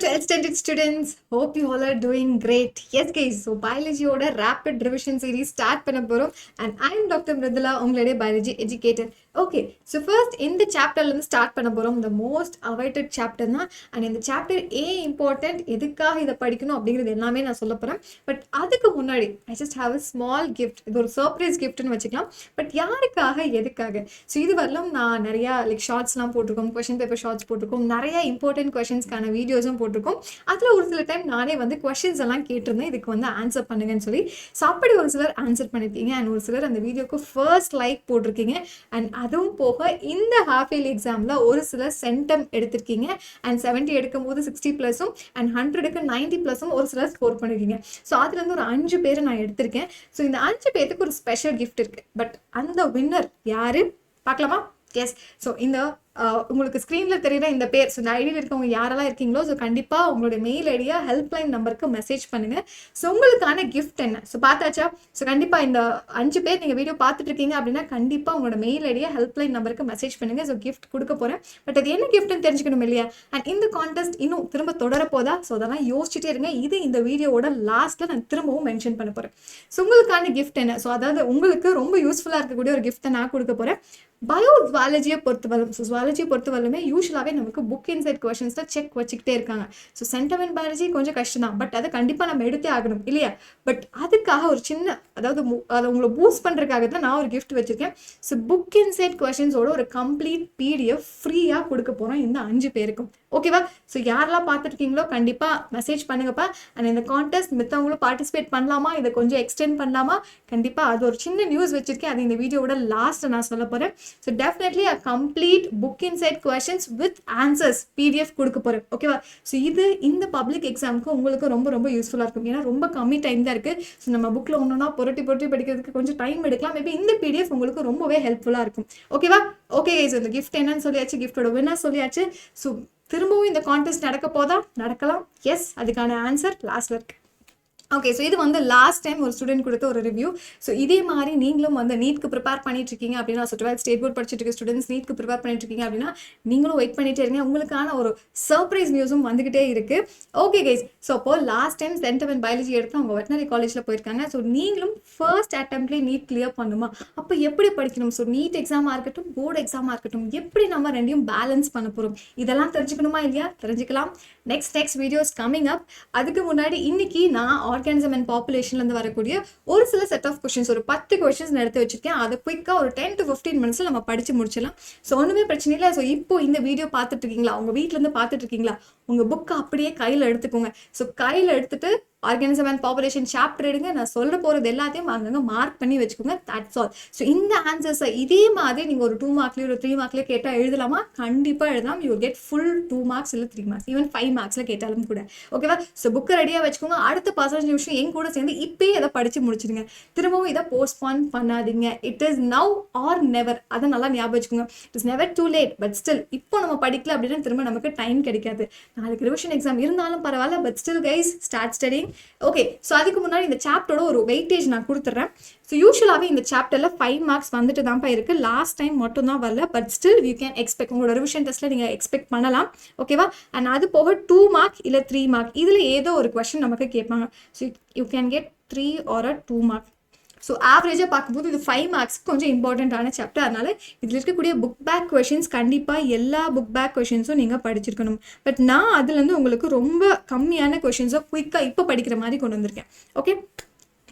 to extended students. Hope you all are doing great. Yes guys, so biology oda rapid revision series start பண்ண போறோம் and I am Dr. Mridula, உங்களுடைய biology educator. Okay, so first இந்த chapterல இருந்து start பண்ண போறோம். The most awaited chapter தான் and இந்த chapter ஏன் important, எதுக்காக இதை படிக்கணும் அப்படிங்கிறது எல்லாமே நான் சொல்ல போறேன். பட் அதுக்கு முன்னாடி I just have a small gift. இது ஒரு சர்ப்ரைஸ் கிஃப்ட்னு வச்சுக்கலாம். பட் யாருக்காக எதுக்காக? ஸோ இது வரலாம் நான் நிறையா ஷார்ட்ஸ்லாம் போட்டிருக்கோம், கொஷின் பேப்பர் ஷார்ட்ஸ் போட்டிருக்கோம், நிறைய இம்பார்ட்டன்ட் கொஷின்ஸ்க்கான வீடியோஸும் போட்டிருக்கோம். அதில் ஒரு சில டைம் நானே வந்து கொஷின்ஸ் எல்லாம் கேட்டிருந்தேன், இதுக்கு வந்து ஆன்சர் பண்ணுங்கன்னு சொல்லி. ஸோ அப்படி ஒரு சிலர் ஆன்சர் பண்ணியிருக்கீங்க அண்ட் ஒரு சிலர் அந்த வீடியோக்கு ஃபர்ஸ்ட் லைக் போட்டிருக்கீங்க. அண்ட் அதுவும் போக இந்த ஹாஃப் இயர்லி எக்ஸாமில் ஒரு சிலர் சென்டம் எடுத்திருக்கீங்க அண்ட் 70 எடுக்கும்போது 60+ அண்ட் 100க்கு 90+ ஒரு சிலர் ஸ்கோர் பண்ணியிருக்கீங்க. ஸோ அதுலேருந்து ஒரு 5 பேரை நான் எடுத்திருக்கேன். ஸோ இந்த 5 பேருக்கு ஒரு ஸ்பெஷல் கிஃப்ட் இருக்குது. பட் அந்த வின்னர் யாரு பார்க்கலாமா? எஸ், ஸோ இந்த உங்களுக்கு ஸ்க்ரீனில் தெரியுற இந்த பேர், ஸோ இந்த ஐடியில் இருக்கவங்க யாரெல்லாம் இருக்கீங்களோ, ஸோ கண்டிப்பாக உங்களுடைய மெயில் ஐடியா ஹெல்ப்லைன் நம்பருக்கு மெசேஜ் பண்ணுங்கள். ஸோ உங்களுக்கான கிஃப்ட் என்ன? ஸோ பார்த்தாச்சா? ஸோ கண்டிப்பாக இந்த 5 பேர் நீங்கள் வீடியோ பார்த்துட்டு இருக்கீங்க அப்படின்னா கண்டிப்பாக உங்களோட மெயில் ஐடியா ஹெல்ப்லைன் நம்பருக்கு மெசேஜ் பண்ணுங்கள். ஸோ கிஃப்ட் கொடுக்க போகிறேன். பட் அது என்ன கிஃப்ட்னு தெரிஞ்சுக்கணும் இல்லையா? அண்ட் இந்த கான்டெஸ்ட் இன்னும் திரும்ப தொடர போதா? ஸோ அதெல்லாம் யோசிச்சுட்டே இருங்க. இது இந்த வீடியோவோட லாஸ்ட்டில் நான் திரும்பவும் மென்ஷன் பண்ண போகிறேன். ஸோ உங்களுக்கான கிஃப்ட் என்ன? ஸோ அதாவது உங்களுக்கு ரொம்ப யூஸ்ஃபுல்லாக இருக்கக்கூடிய ஒரு கிஃப்ட்டை நான் கொடுக்க போகிறேன். பயோஜுவாலஜியை பொறுத்தவரை, ஸோ ஜுவாலஜியை பொறுத்தவரையுமே யூஸ்வலாகவே நமக்கு புக் இன்சைட் கொஷின்ஸில் செக் வச்சுக்கிட்டே இருக்காங்க. ஸோ சென்டமெண்ட் பயாலஜி கொஞ்சம் கஷ்டம் தான், பட் அதை கண்டிப்பாக நம்ம எடுத்தே ஆகணும் இல்லையா? பட் அதுக்காக ஒரு சின்ன, அதாவது அதை உங்களை பூஸ்ட் பண்ணுறதுக்காக தான் நான் ஒரு கிஃப்ட் வச்சுருக்கேன். ஸோ புக் இன்சைட் கொஷின்ஸோட ஒரு கம்ப்ளீட் பிடிஎஃப் ஃப்ரீயாக கொடுக்க போகிறோம் இந்த 5 பேருக்கும். ஓகேவா? ஸோ யாரெல்லாம் பார்த்துருக்கீங்களோ கண்டிப்பாக மெசேஜ் பண்ணுங்கப்பா. அண்ட் இந்த கான்டெஸ்ட் மித்தவங்களும் பார்ட்டிசிபேட் பண்ணலாமா, இதை கொஞ்சம் எக்ஸ்டெண்ட் பண்ணலாமா? கண்டிப்பாக அது ஒரு சின்ன நியூஸ் வச்சுருக்கேன், அது இந்த வீடியோவோட லாஸ்ட்டை நான் சொல்ல போகிறேன். So definitely a complete book inside questions with answers PDF கொடுக்க போகிறேன். ஓகேவா? ஸோ இது இந்த பப்ளிக் எக்ஸாமுக்கு உங்களுக்கு ரொம்ப ரொம்ப யூஸ்ஃபுல்லாக இருக்கும். ஏன்னா ரொம்ப கம்மி டைம் தான் இருக்குது. ஸோ நம்ம புக்கில் ஒன்றுனா புரட்டி படிக்கிறதுக்கு கொஞ்சம் டைம் எடுக்கலாம். மேபி இந்த பிடிஎஃப் உங்களுக்கு ரொம்பவே ஹெல்ப்ஃபுல்லாக இருக்கும். ஓகேவா? ஓகே கைஸ், இந்த கிஃப்ட் என்னன்னு சொல்லியாச்சு, கிஃப்டோட வின்னர் சொல்லியாச்சு. ஸோ திரும்பவும் இந்த கான்டெஸ்ட் நடக்க போதா? நடக்கலாம். எஸ், அதுக்கான ஆன்சர் லாஸ்ட்ல இருக்கு. ஓகே, ஸோ இது வந்து லாஸ்ட் டைம் ஒரு ஸ்டூடெண்ட் கொடுத்த ஒரு ரிவ்யூ. ஸோ இதே மாதிரி நீங்களும் வந்து நீட்க்கு ப்ரிப்பேர் பண்ணிட்டு இருக்கீங்க அப்படின்னா, ஸோ 12th ஸ்டேட் போர்ட் படிச்சுட்டு இருக்க ஸ்டூடெண்ட்ஸ் நீட்க்கு ப்ரிப்பேர் பண்ணிட்டு இருக்கீங்க அப்படின்னா நீங்களும் வெயிட் பண்ணிட்டே இருங்க. உங்களுக்கான ஒரு சர்ப்ரைஸ் நியூஸும் வந்துகிட்டே இருக்கு. ஓகே கைஸ், ஸோ அப்போ லாஸ்ட் டைம் சென்டமெண்ட் பயாலஜி எடுத்து அவங்க வெட்டனரி காலேஜில் போயிருக்காங்க. ஸோ நீங்களும் ஃபர்ஸ்ட் அட்டெம்ப்ட்லேயே நீட் கிளியர் பண்ணுமா? அப்போ எப்படி படிக்கணும்? ஸோ நீட் எக்ஸாமாக இருக்கட்டும், போர்டு எக்ஸாமாக இருக்கட்டும், எப்படி நம்ம ரெண்டையும் பேலன்ஸ் பண்ண போகிறோம், இதெல்லாம் தெரிஞ்சுக்கணுமா இல்லையா? தெரிஞ்சுக்கலாம். Next videos coming up. அதுக்கு முன்னாடி இன்னைக்கு நான் ஆர்கானிசம் அண்ட் பாப்புலேஷன்லேருந்து வரக்கூடிய ஒரு சில செட் ஆஃப் கொஷின்ஸ், ஒரு 10 கொஷின்ஸ் எடுத்து வச்சிருக்கேன். அதை குயிக்காக ஒரு 10 to 15 மினிட்ஸில் நம்ம படித்து முடிச்சிடலாம். ஸோ ஒன்றுமே பிரச்சனை இல்லை. ஸோ இப்போ இந்த வீடியோ பார்த்துட்டு இருக்கீங்களா, உங்கள் வீட்டிலேருந்து பார்த்துட்டு இருக்கீங்களா, உங்கள் புக்கை அப்படியே கையில் எடுத்துக்கோங்க. ஸோ கையில் எடுத்துட்டு ஆர்கானிசம் அண்ட் பாப்புலேஷன் சாப்டர் எடுங்க. நான் சொல்ல போகிறது எல்லாத்தையும் அங்கங்கே மார்க் பண்ணி வச்சுக்கோங்க. That's all. ஸோ இந்த ஆன்சர்ஸை இதே மாதிரி நீங்கள் ஒரு 2 மார்க்லேயோ ஒரு 3 மார்க்லேயோ கேட்டால் எழுதலாமா? கண்டிப்பாக எழுதலாம். யூ கெட் ஃபுல் 2 மார்க்ஸ் இல்லை 3 மார்க்ஸ், ஈவன் 5 மார்க்ஸில் கேட்டாலும் கூட. ஓகேவா? ஸோ புக்கை ரெடியாக வச்சுக்கோங்க. அடுத்த 15 நிமிஷம் என் கூட சேர்ந்து இப்போயே அதை படித்து முடிச்சிடுங்க. திரும்பவும் இதை போஸ்ட்பான் பண்ணாதீங்க. It is now are never. அதை நல்லா ஞாபகம் வச்சுக்கோங்க. It is never too late. But still இப்போ நம்ம படிக்கல அப்படின்னா திரும்ப நமக்கு டைம் கிடைக்காது. நாளைக்கு ரிவிஷன் எக்ஸாம் இருந்தாலும் பரவாயில்ல, but still guys start studying. Okay, so அதுக்கு முன்னாடி இந்த சாப்டரோட ஒரு வெயிட்டேஜ் நான் கொடுத்துட்றேன். ஸோ யூஸ்வலாகவே இந்த சாப்டரில் 5 மார்க்ஸ் வந்துட்டு தான்ப்பா இருக்குது. லாஸ்ட் டைம் மட்டும் தான் வரல, but still you can expect. உங்களோட ரிவிஷன் டெஸ்ட்டில் நீங்கள் எக்ஸ்பெக்ட் பண்ணலாம். ஓகேவா? அண்ட் அது போக 2 மார்க் இல்லை 3 மார்க் இதில் ஏதோ ஒரு கொஸ்டின் நமக்கு கேட்பாங்க. So you can get 3 or 2 mark. So ஆவரேஜாக பார்க்கும்போது இது 5 மார்க்ஸ் கொஞ்சம் இம்பார்ட்டண்ட்டான சாப்டர். அதனால் இதில் இருக்கக்கூடிய புக் பேக் கொஷின்ஸ் கண்டிப்பாக எல்லா புக் பேக் கொஷின்ஸும் நீங்கள் படிச்சிருக்கணும். பட் நான் அதுலேருந்து உங்களுக்கு ரொம்ப கம்மியான கொஷின்ஸை குயிக்காக இப்போ படிக்கிற மாதிரி கொண்டு வந்திருக்கேன். ஓகே,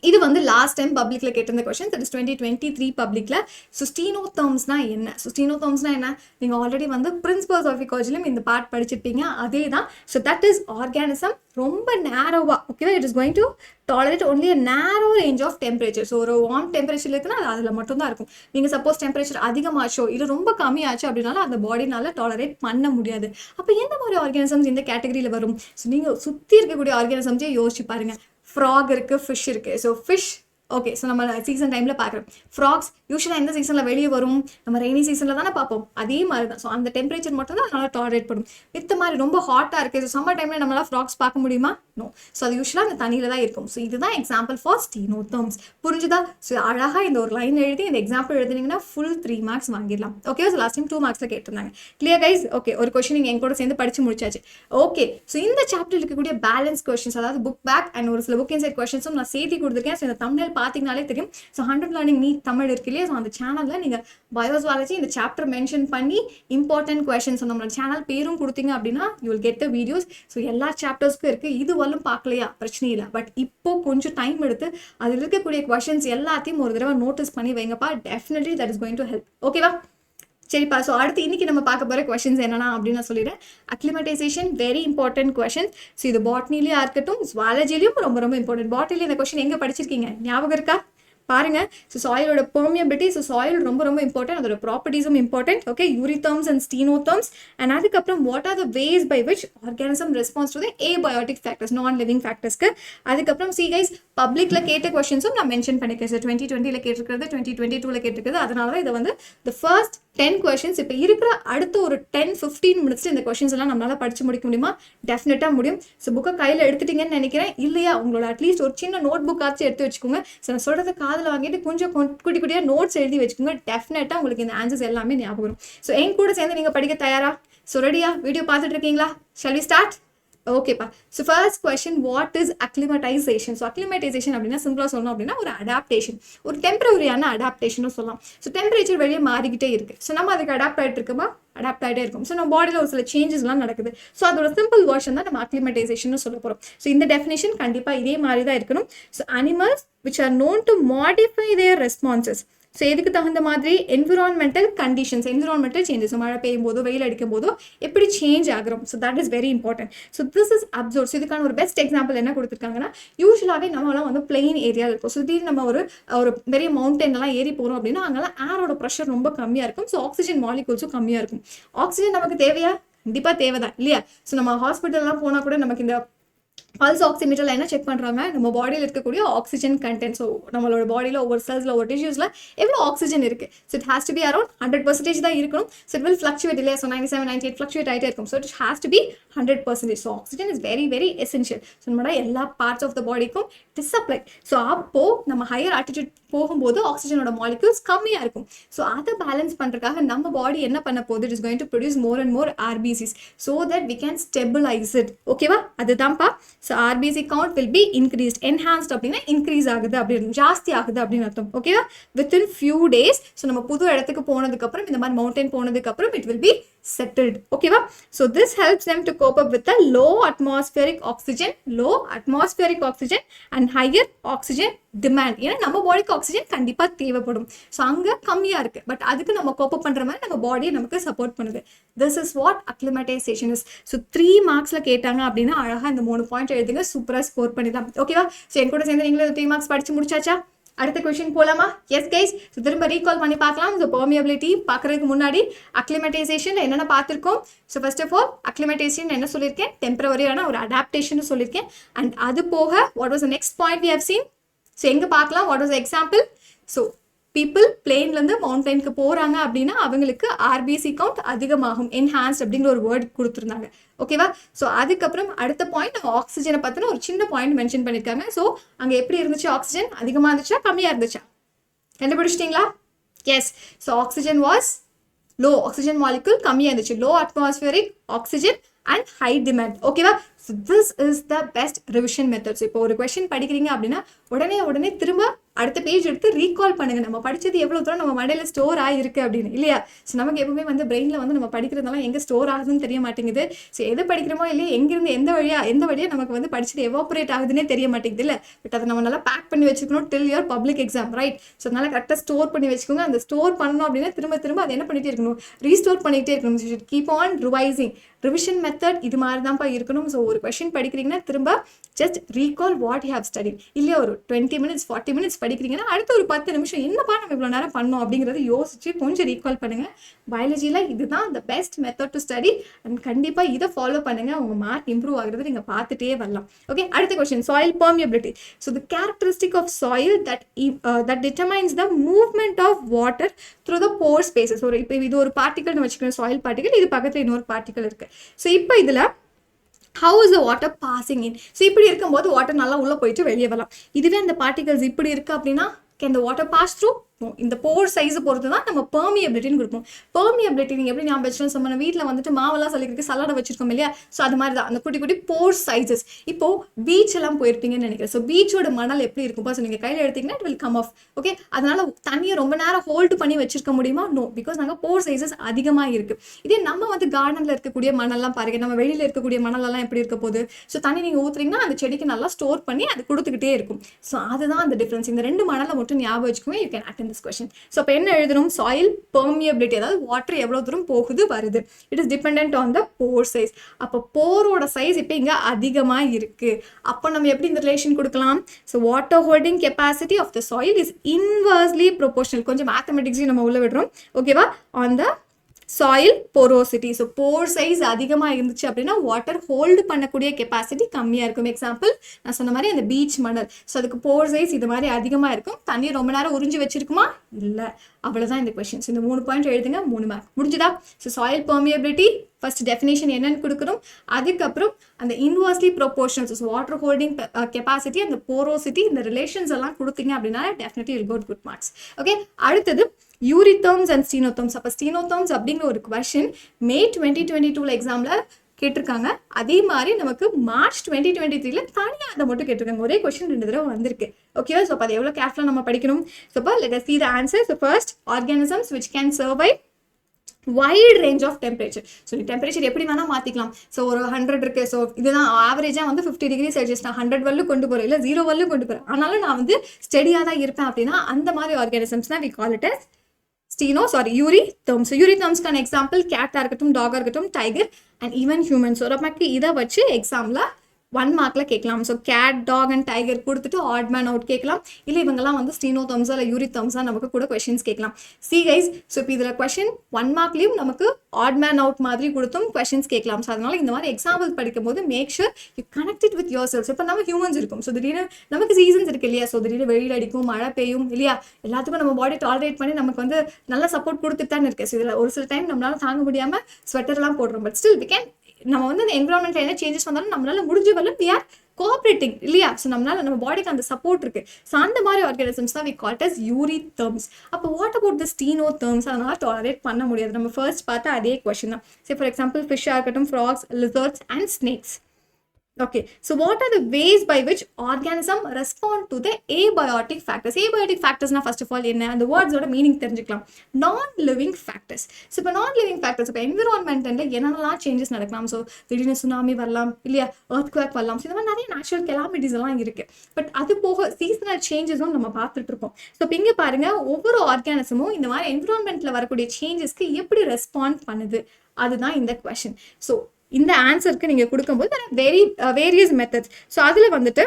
இது வந்து லாஸ்ட் டைம் பப்ளிக்கில் கேட்டிருந்த கொஷின். தட் இஸ் 2023 பப்ளிக்கில். ஸோ ஸ்டீனோதெர்ம்ஸ்னா என்ன? ஸோ ஸ்டீனோதெர்ம்ஸ்னா என்ன? நீங்கள் ஆல்ரெடி வந்து பிரின்சிபல்ஸ் ஆஃப் இக்காலஜிலும் இந்த பார்ட் படிச்சிருப்பீங்க. அதே தான். ஸோ தட் இஸ் ஆர்கானிசம் ரொம்ப நேரோவாக. ஓகேவா? It is going to tolerate only அ நேரோ ரேஞ்ச் ஆஃப் டெம்பரேச்சர். ஸோ ஒரு வார்ம் டெம்பரேச்சர் இருக்குன்னா அது அதில் மட்டும்தான் இருக்கும். நீங்கள் சப்போஸ் டெம்பரேச்சர் அதிகமாச்சோ இல்லை ரொம்ப கம்மியாச்சோ அப்படின்னாலும் அந்த பாடினால டாலரேட் பண்ண முடியாது. அப்போ எந்த மாதிரி ஆர்கானிசம்ஸ் இந்த கேட்டகரியில் வரும்? ஸோ நீங்கள் சுற்றி இருக்கக்கூடிய ஆர்கானிசம்ஸே யோசிச்சு பாருங்கள். ஃப்ராக் இருக்குது, ஃபிஷ் இருக்குது. ஸோ ஃபிஷ் ஓகே, ஸோ நம்ம சீசன் டைமில் பார்க்குறோம். ஃப்ராக்ஸ் யூஸ்வலாக எந்த சீசனில் வெளியே வரும்? நம்ம ரெய்னி சீசனில் தானே பார்ப்போம். அதே மாதிரி தான். ஸோ அந்த டெம்பரேச்சர் மட்டும் தான் நல்லா டாலரேட் பண்ணும். வித் மாதிரி ரொம்ப ஹாட்டாக இருக்குது, ஸோ சம்மர் டைமில் நம்மளால் ஃப்ராக்ஸ் பார்க்க முடியுமா? நோ. ஸோ அது யூஸ்வலாக அந்த தண்ணியில் தான் இருக்கும். ஸோ இதுதான் எக்ஸாம்பிள் ஃபார் ஸ்டீனோதெர்ம்ஸ். புரிஞ்சுதா? ஸோ அழகாக இந்த ஒரு லைன் எழுதி இந்த எக்ஸாம்பிள் எழுதுனீங்கன்னா ஃபுல் 3 மார்க்ஸ் வாங்கிடலாம். ஓகே, ஸோ லாஸ்ட் டைம் 2 மார்க்ஸில் கேட்டிருந்தாங்க. Clear guys? ஓகே, ஒரு கொஸ்டின் நீங்கள் என் கூட சேர்ந்து படிச்சு முடிச்சாச்சு. ஓகே, ஸோ இந்த சாப்டர் இருக்கக்கூடிய பேலன்ஸ் கொஸ்டின்ஸ், அதாவது புக் பேக் அண்ட் ஒரு சில புக் இன்சைட் கொஸ்டின்ஸும் நான் சேர்த்து கொடுத்துருக்கேன். ஸோ இந்த தமிழ் பார்த்தீங்கனாலே தெரியும். ஸோ 100 லேர்னிங் நீட் தமிழ் இருக்கு இல்லையா? ஸோ அந்த சேனலில் நீங்கள் பயோசுவாலஜி இந்த சாப்டர் மென்ஷன் பண்ணி இம்பார்ட்டன்ட் கொஸ்டின்ஸ் நம்மளோட சேனல் பேரும் கொடுத்தீங்க அப்படின்னா you will get the videos. So எல்லா சாப்டர்ஸ்க்கும் இருக்குது. இது வரலும் பார்க்கலையா? பிரச்சனை இல்லை. பட் இப்போ கொஞ்சம் டைம் எடுத்து அதில் இருக்கக்கூடிய கொஸ்டின்ஸ் எல்லாத்தையும் ஒரு தடவை நோட்டீஸ் பண்ணி வைங்கப்பா. Definitely that is going to help. ஓகேவா? சரிப்பா. ஸோ அடுத்து இன்னைக்கு நம்ம பார்க்க போகிற கொஸ்டின்ஸ் என்னன்னா அப்படின்னு நான் சொல்லிடுறேன். அக்ளிமடைசேஷன் வெரி இம்பார்ட்டன்ட் கொஸ்டின். ஸோ இது பாட்னிலேயே இருக்கட்டும், ஜுவாலஜிலையும் ரொம்ப ரொம்ப இம்பார்ட்டன்ட். பாட்னியில் இந்த கொஸ்டின் எங்கே படிச்சிருக்கீங்க? ஞாபகம் இருக்கா? பாருங்க. ஸோ சாயிலோட பெர்மியபிலிட்டி, ஸோ சாயில் ரொம்ப ரொம்ப இம்பார்ட்டன்ட், அதோட ப்ராப்பர்ட்டிஸும் important. Okay, eurytherms and stenotherms. And அதுக்கப்புறம் what are the ways by which organism response to the abiotic factors, non living ஃபேக்டர்ஸ்க்கு. அதுக்கப்புறம் சி கைஸ், பப்ளிக்ல கேட்ட கொஸ்டின்ஸும் நான் மென்ஷன் பண்ணிக்கிறேன். ஸோ 2020 கேட்டிருக்கிறது, 2022 கேட்டிருக்கிறது. அதனால தான் இதை வந்து த ஃபர்ஸ்ட் 10 கொஸ்டின்ஸ் இப்போ இருக்கிற அடுத்த ஒரு 10-15 மினிட்ஸ் இந்த கொஸ்டின்ஸ் எல்லாம் நம்மளால படிச்சு முடிக்க முடியுமா? டெஃபினட்டா முடியும். ஸோ புக்கை கையில் எடுத்துட்டீங்கன்னு நினைக்கிறேன். இல்லையா, உங்களோட அட்லீஸ்ட் ஒரு சின்ன நோட் புக் ஆச்சு எடுத்து வச்சுக்கோங்க. ஸோ நான் சொல்றது காதில் வாங்கிட்டு கொஞ்சம் குட்டி குட்டியாக நோட்ஸ் எழுதி வச்சுக்கோங்க. டெஃபினட்டா உங்களுக்கு இந்த ஆன்சர்ஸ் எல்லாமே ஞாபகம் வரும். ஸோ என் கூட சேர்ந்து நீங்க படிக்க தயாரா? ஸோ ரெடியா? வீடியோ பார்த்துட்டு இருக்கீங்களா? Shall we start? ஓகேப்பா. So first question, what is acclimatization? So acclimatization அப்படின்னா சிம்பிளாக சொல்லணும் அப்படின்னா ஒரு அடாப்டேஷன், ஒரு டெம்பரரியான அடாப்டேஷன் சொல்லலாம். ஸோ டெம்பரேச்சர் வெளியே மாறிக்கிட்டே இருக்கு. ஸோ நம்ம அதுக்கு அடாப்ட் ஆகிட்டு இருக்கோமா? அடாப்ட் ஆகிட்டே இருக்கும். ஸோ நம்ம பாடியில் ஒரு சில சேஞ்சஸ்லாம் நடக்குது. ஸோ அதோட சிம்பிள் வேர்ஷன் தான் நம்ம அக்ளிமடைசேஷன் சொல்ல போகிறோம். ஸோ இந்த டெஃபினேஷன் கண்டிப்பாக இதே மாதிரி தான் இருக்கணும். So animals which are known to modify their responses. So எதுக்கு தகுந்த மாதிரி? என்விரான்மெண்டல் கண்டிஷன்ஸ், என்விரான்மெண்டல் சேஞ்சஸ், மழை பெய்யும் போதோ வெயில் அடிக்கும் போதோ எப்படி சேஞ்ச் ஆகிறோம். So that is very important. So this is observe. So இதுக்கான ஒரு பெஸ்ட் எக்ஸாம்பிள் என்ன கொடுத்துருக்காங்கன்னா, யூஸ்வலாகவே நம்மளாம் வந்து பிளெயின் ஏரியாவில் இருக்கும். ஸோ திடீர்னு நம்ம ஒரு பெரிய மவுண்டன்லாம் ஏறி போகிறோம் அப்படின்னா அங்கெல்லாம் ஏரோட ப்ரெஷர் ரொம்ப கம்மியாக இருக்கும். ஸோ ஆக்சிஜன் மாலிகூல்ஸும் கம்மியாக இருக்கும். ஆக்சிஜன் நமக்கு தேவையா? கண்டிப்பாக தேவை தான் இல்லையா? ஸோ நம்ம ஹாஸ்பிட்டல்லாம் போனால் கூட நமக்கு இந்த பல்ஸ் ஆக்சிமீட்டரில் என்ன செக் பண்ணுறாங்க? நம்ம பாடியில் இருக்கக்கூடிய ஆக்சிஜன் கண்டென்ட். ஸோ நம்மளோட பாடியில் ஒவ்வொரு செல்ஸில் ஒவ்வொரு டிஷ்யூஸில் எவ்வளோ ஆக்சிஜன் இருக்குது. So it has to be around 100% தான் இருக்கணும். ஸோ இட் வில் ஃப்ளக்சுவேட் இல்லையா? ஸோ 97, 98 ஃப்ளக்சுவேட் ஆகிட்டே இருக்கும். So it has to be 100%. So oxygen is very very essential. So நம்மளோட எல்லா பார்ட்ஸ் ஆஃப் த பாடிக்கும் இட் இஸ் சப்ளை. ஸோ அப்போது நம்ம ஹையர் ஆல்டிடியூட் போகும்போது ஆக்சிஜனோட மாலிகூல்ஸ் கம்மியாக இருக்கும். ஸோ அதை பேலன்ஸ் பண்ணுறதுக்காக நம்ம பாடி என்ன பண்ண போகுது? It is going to produce more and more RBCs so that we can stabilize it. ஓகேவா? அதுதான்ப்பா. So RBC count will be increased. Enhanced அப்படின்னா இன்க்ரீஸ் ஆகுது அப்படின்னு, ஜாஸ்தி ஆகுது அப்படின்னு அர்த்தம். ஓகேவா? Within few days. ஸோ நம்ம புது இடத்துக்கு போனதுக்கப்புறம், இந்த மாதிரி மவுண்டன் போனதுக்கப்புறம் இட் வில் பி settled. ஓகேவா? So this helps them to cope up with the low atmospheric oxygen and higher oxygen demand. ஏன்னா நம்ம பாடிக்கு ஆக்சிஜன் கண்டிப்பா தேவைப்படும். ஸோ அங்கே கம்மியா இருக்கு. பட் அதுக்கு நம்ம கோப் அப் பண்ற மாதிரி நம்ம பாடியை நமக்கு சப்போர்ட் பண்ணுது. This is what acclimatization is. So 3 மார்க்ஸ்ல கேட்டாங்க அப்படின்னா அழகா இந்த 3 பாயிண்ட் எழுதுங்க. சூப்பரா ஸ்கோர் பண்ணிடலாம். ஓகேவா? ஸோ என் கூட சேர்ந்து நீங்களும் 3 மார்க்ஸ் படிச்சு முடிச்சாச்சா? அடுத்த கொஸ்டின் போலாமா? Yes guys. ஸோ திரும்ப ரீகால் பண்ணி பார்க்கலாம். ஸோ பெர்மியபிலிட்டி பார்க்கறதுக்கு முன்னாடி அக்ளிமடைசேஷன் என்னென்ன பார்த்துருக்கோம். So first of all acclimatization என்ன சொல்லியிருக்கேன்? டெம்பரவரியான ஒரு அடாப்டேஷன் சொல்லியிருக்கேன். அண்ட் அது போக what was the next point we have seen? So எங்கே பார்க்கலாம்? What was example? So people பிளேன்லேருந்து மவுண்டனுக்கு போகிறாங்க அப்படின்னா அவங்களுக்கு ஆர்பிசி கவுண்ட் அதிகமாகும். என்ஹான்ஸ்ட் அப்படிங்கிற ஒரு வேர்ட் கொடுத்துருந்தாங்க. ஓகேவா? ஸோ அதுக்கப்புறம் அடுத்த பாயிண்ட் ஆக்சிஜனை பற்றின ஒரு சின்ன பாயிண்ட் மென்ஷன் பண்ணியிருக்காங்க. ஸோ அங்கே எப்படி இருந்துச்சு? ஆக்சிஜன் அதிகமாக இருந்துச்சா கம்மியாக இருந்துச்சா? கண்டுபிடிச்சிட்டிங்களா? Yes. So oxygen was low, oxygen molecule கம்மியாக இருந்துச்சு. Low atmospheric oxygen and high demand. ஓகேவா? So this is the best revision methods. இப்போ ஒரு கொஸ்டின் படிக்கிறீங்க அப்படின்னா உடனே திரும்ப அடுத்த பேஜ் எடுத்து ரீகால் பண்ணுங்க. நம்ம படிச்சது எவ்வளோ தூரம் நம்ம மண்டையில் ஸ்டோர் ஆகிருக்கு அப்படின்னு இல்லையா? ஸோ நமக்கு எப்பவுமே வந்து பிரெயினில் வந்து நம்ம படிக்கிறதுனால எங்கே ஸ்டோர் ஆகுதுன்னு தெரிய மாட்டேங்குது. ஸோ எது படிக்கிறோமோ இல்லையா, எங்கிருந்து எந்த வழியாக நமக்கு வந்து படிச்சுட்டு எவாபரேட் ஆகுதுன்னே தெரிய மாட்டேங்குது இல்லை. பட் அதை நம்ம நல்லா பேக் பண்ணி வச்சுக்கணும் டில் your public exam, right? So அதனால கரெக்டாக ஸ்டோர் பண்ணி வச்சுக்கோங்க. அந்த ஸ்டோர் பண்ணணும் அப்படின்னா திரும்ப அதை என்ன பண்ணிகிட்டே இருக்கணும்? ரீஸ்டோர் பண்ணிகிட்டே இருக்கணும். Keep on revising. Revision method இது மாதிரி தான்ப்பா இருக்கணும். ஸோ ஒரு கொஸ்டின் படிக்கிறீங்கன்னா திரும்ப just recall what you have study. இல்லையா ஒரு 20 minutes 40 minutes படிக்கிறீங்கன்னா அடுத்த ஒரு 10 நிமிஷம் என்னப்பா நம்ம இவ்வளோ நேரம் பண்ணோம் அப்படிங்கிறத யோசிச்சு கொஞ்சம் ரீகால் பண்ணுங்க. பயாலஜியில் இதுதான் the best method to study and கண்டிப்பாக இதை ஃபாலோ பண்ணுங்க. உங்கள் மார்க் இம்ப்ரூவ் ஆகுறது நீங்கள் பார்த்துட்டே வரலாம். ஓகே, அடுத்த question, soil permeability. So the characteristic of soil that determines the movement of water through the pore spaces. So இப்போ இது ஒரு பார்ட்டிகல்னு வச்சுக்கணும், சாயில் பார்ட்டிகல், இது பக்கத்தில் இன்னொரு பார்ட்டிகல் இருக்கு. ஸோ இப்போ இதில் how is the water passing in? So இப்படி இருக்கும்போது வாட்டர் நல்லா உள்ளே போயிட்டு வெளியே வரலாம். இதுவே அந்த பார்ட்டிகல்ஸ் இப்படி இருக்கு அப்படின்னா can the water pass through? இந்த போர் சைஸை பொறுத்து தான் நம்ம பெர்மியபிலிட்டின்னு கொடுப்போம். பெர்மியபிலிட்டி நீங்கள் எப்படி ஞாபகம் வச்சுன்னு நம்ம வீட்டில் வந்துட்டு மாவெல்லாம் சலிக்கிறதுக்கு சலாடை வச்சிருக்கோம் இல்லையா? ஸோ அது மாதிரி தான் அந்த குட்டி குட்டி போர் சைஸஸ். இப்போ பீச் எல்லாம் போயிருப்பீங்கன்னு நினைக்கிறேன். ஸோ பீச்சோட மணல் எப்படி இருக்கும்? ஸோ நீங்கள் கையில் எடுத்தீங்கன்னா it will come off. Okay, அதனால தண்ணியை ரொம்ப நேரம் ஹோல்டு பண்ணி வச்சிருக்க முடியுமா? நோ, பிகாஸ் நாங்கள் போர் சைஸஸ் அதிகமாக இருக்கு. இதே நம்ம வந்து கார்டனில் இருக்கக்கூடிய மணல்லாம் பாருங்க, நம்ம வெளியில் இருக்கக்கூடிய மணலெல்லாம் எப்படி இருக்க போகுது? ஸோ தண்ணி நீங்கள் ஊற்றுறீங்கன்னா அந்த செடிக்கு நல்லா ஸ்டோர் பண்ணி அது கொடுத்துக்கிட்டே இருக்கும். ஸோ அதுதான் அந்த டிஃப்ரென்ஸ். இந்த ரெண்டு மணலை மட்டும் ஞாபகம் வச்சுக்கோங்க. You can attend this question. So இப்போ என்ன எழுதணும்? சாயில் பெர்மியபிலிட்டி, அதாவது வாட்டர் எவ்வளோ தூரம் போகுது வருது. It is depend on the pore size. அப்போ போரோட சைஸ் இப்போ இங்கே அதிகமாக இருக்கு. அப்போ நம்ம எப்படி இந்த ரிலேஷன் கொடுக்கலாம்? So water holding capacity of the soil is inversely proportional. கொஞ்சம் மேத்தமெட்டிக்ஸையும் நம்ம உள்ள விடுறோம். ஓகேவா? On the soil porosity. So pore size அதிகமாக இருந்துச்சு அப்படின்னா வாட்டர் ஹோல்டு பண்ணக்கூடிய கெப்பாசிட்டி கம்மியாக இருக்கும். எக்ஸாம்பிள் நான் சொன்ன மாதிரி அந்த பீச் மணல். ஸோ அதுக்கு போர் சைஸ் இது மாதிரி அதிகமாக இருக்கும். தண்ணி ரொம்ப நேரம் உறிஞ்சி வச்சிருக்குமா? இல்லை. அவ்வளோதான் இந்த கொஸ்டின்ஸ். இந்த 3 பாயிண்ட் எழுதுங்க, 3 மார்க் முடிஞ்சுதா? So soil permeability first definition என்னன்னு கொடுக்குறோம். அதுக்கப்புறம் அந்த inversely proportional, so water holding capacity, அந்த போரோசிட்டி, இந்த ரிலேஷன்ஸ் எல்லாம் கொடுத்தீங்க அப்படின்னா definitely will get good marks. Okay, அடுத்தது யூரிதர்ம்ஸ் அண்ட் ஸ்டீனோதர்ம்ஸ். அப்போ ஸ்டீனோதர்ம்ஸ் அப்படிங்கிற ஒரு கொஸ்டின் மே 2022 எக்ஸாமில் கேட்டிருக்காங்க. அதே மாதிரி நமக்கு மார்ச் 2023 தனியாக அதை மட்டும் கேட்டிருக்காங்க. ஒரே கொஸ்டின் 2 தடவை வந்திருக்கு. ஓகேவா? ஸோ அப்போ அதை எவ்வளோ கேர்ஃபுல்லாக நம்ம படிக்கணும். ஸோ இப்போ let us see the answer. So first, organisms which can survive wide range of temperature. So temperature எப்படி வேணால் மாற்றிக்கலாம். ஸோ ஒரு 100 இருக்குது. ஸோ இதுதான் ஆவரேஜாக வந்து 50 டிகிரி செல்சியஸ். நான் 100 வரலும் கொண்டு போகிறேன், இல்லை 0 வரலும் கொண்டு போகிறேன். ஆனாலும் நான் வந்து ஸ்டெடியாக தான் இருப்பேன் அப்படின்னா அந்த மாதிரி ஆர்கானிசம்ஸ் தான் we call it as eurytherms. So யூரிதர்ம்ஸ்க்கான எக்ஸாம்பிள் கேட்டாக இருக்கட்டும், டாகாக இருக்கட்டும், tiger and even human. So நமக்கு இதை வச்சு எக்ஸாமில் 1 மார்க்கில் கேட்கலாம். So cat, dog and tiger கொடுத்துட்டு ஆட் மேன் அவுட் கேட்கலாம். இல்லை இவங்கெல்லாம் வந்து ஸ்டீனோதர்ம்ஸா இல்லை யூரிதர்ம்ஸா நமக்கு கூட கொஸ்டின்ஸ் கேட்கலாம். சி கைஸ், ஸோ இப்போ இதில் கொஸ்டின் 1 மார்க்லேயும் நமக்கு ஆட் மேன் அவுட் மாதிரி கொடுத்தும் கொஸ்டின்ஸ் கேட்கலாம். ஸோ அதனால இந்த மாதிரி எக்ஸாம்பிள் படிக்கும் போது make sure you connect it with your cells. இப்போ நம்ம ஹியூமன்ஸ் இருக்கும். ஸோ திடீர்னு நமக்கு சீசன்ஸ் இருக்கு இல்லையா? ஸோ திடீர்னு வெயில் அடிக்கும், மழை பெய்யும் இல்லையா? எல்லாத்துக்கும் நம்ம பாடி டாலரேட் பண்ணி நமக்கு வந்து நல்ல சப்போர்ட் கொடுத்துட்டு தான் இருக்கு. ஸோ இதில் ஒரு சில டைம் நம்மளால தாங்க முடியாமல் ஸ்வெட்டர்லாம் போடுறோம். பட் ஸ்டில் வி கேன், நம்ம வந்து அந்த என்விரான்மெண்ட்ல என்ன சேஞ்சஸ் வந்தாலும் நம்மளால முடிஞ்ச வரலும் we are cooperating இல்லையா? ஸோ நம்மளால நம்ம பாடிக்கு அந்த சப்போர்ட் இருக்கு. ஸோ அந்த மாதிரி ஆர்கானிசம்ஸ் தான் we call it as யூரிதர்ம்ஸ். அப்போ வாட் அபவுட் தி ஸ்டீனோதர்ம்ஸ்? அதனால டாலரேட் பண்ண முடியாது. நம்ம ஃபர்ஸ்ட் பார்த்தா அதே கொஸ்டின் தான். சே ஃபார் எக்ஸாம்பிள் ஃபிஷ்ஷாக இருக்கட்டும், frogs, lizards and snakes. Okay, so what are the ways by which organism respond to the abiotic factors? Abiotic factors na first of all என்ன, அந்த words ஓட meaning தெரிஞ்சுக்கலாம். non-living factors. So இப்போ non-living factors, இப்போ environmentல என்னென்னலாம் changes நடக்கலாம். So திடீர்னு tsunami வரலாம் இல்லையா, earthquake வரலாம். ஸோ இந்த மாதிரி நிறைய நேச்சுரல் கெலாமிட்டிஸ் எல்லாம் இருக்கு. பட் அது போக சீசனல் சேஞ்சஸும் நம்ம பார்த்துட்டு இருக்கோம். ஸோ இப்போ இங்கே பாருங்க, ஒவ்வொரு ஆர்கானிசமும் இந்த மாதிரி என்விரான்மெண்ட்ல வரக்கூடிய சேஞ்சஸ்க்கு எப்படி ரெஸ்பாண்ட் பண்ணுது, அதுதான் இந்த கொஸ்டின். ஸோ இந்த ஆன்சருக்கு நீங்கள் கொடுக்கும்போது வேரியஸ் மெத்தட்ஸ். ஸோ அதில் வந்துட்டு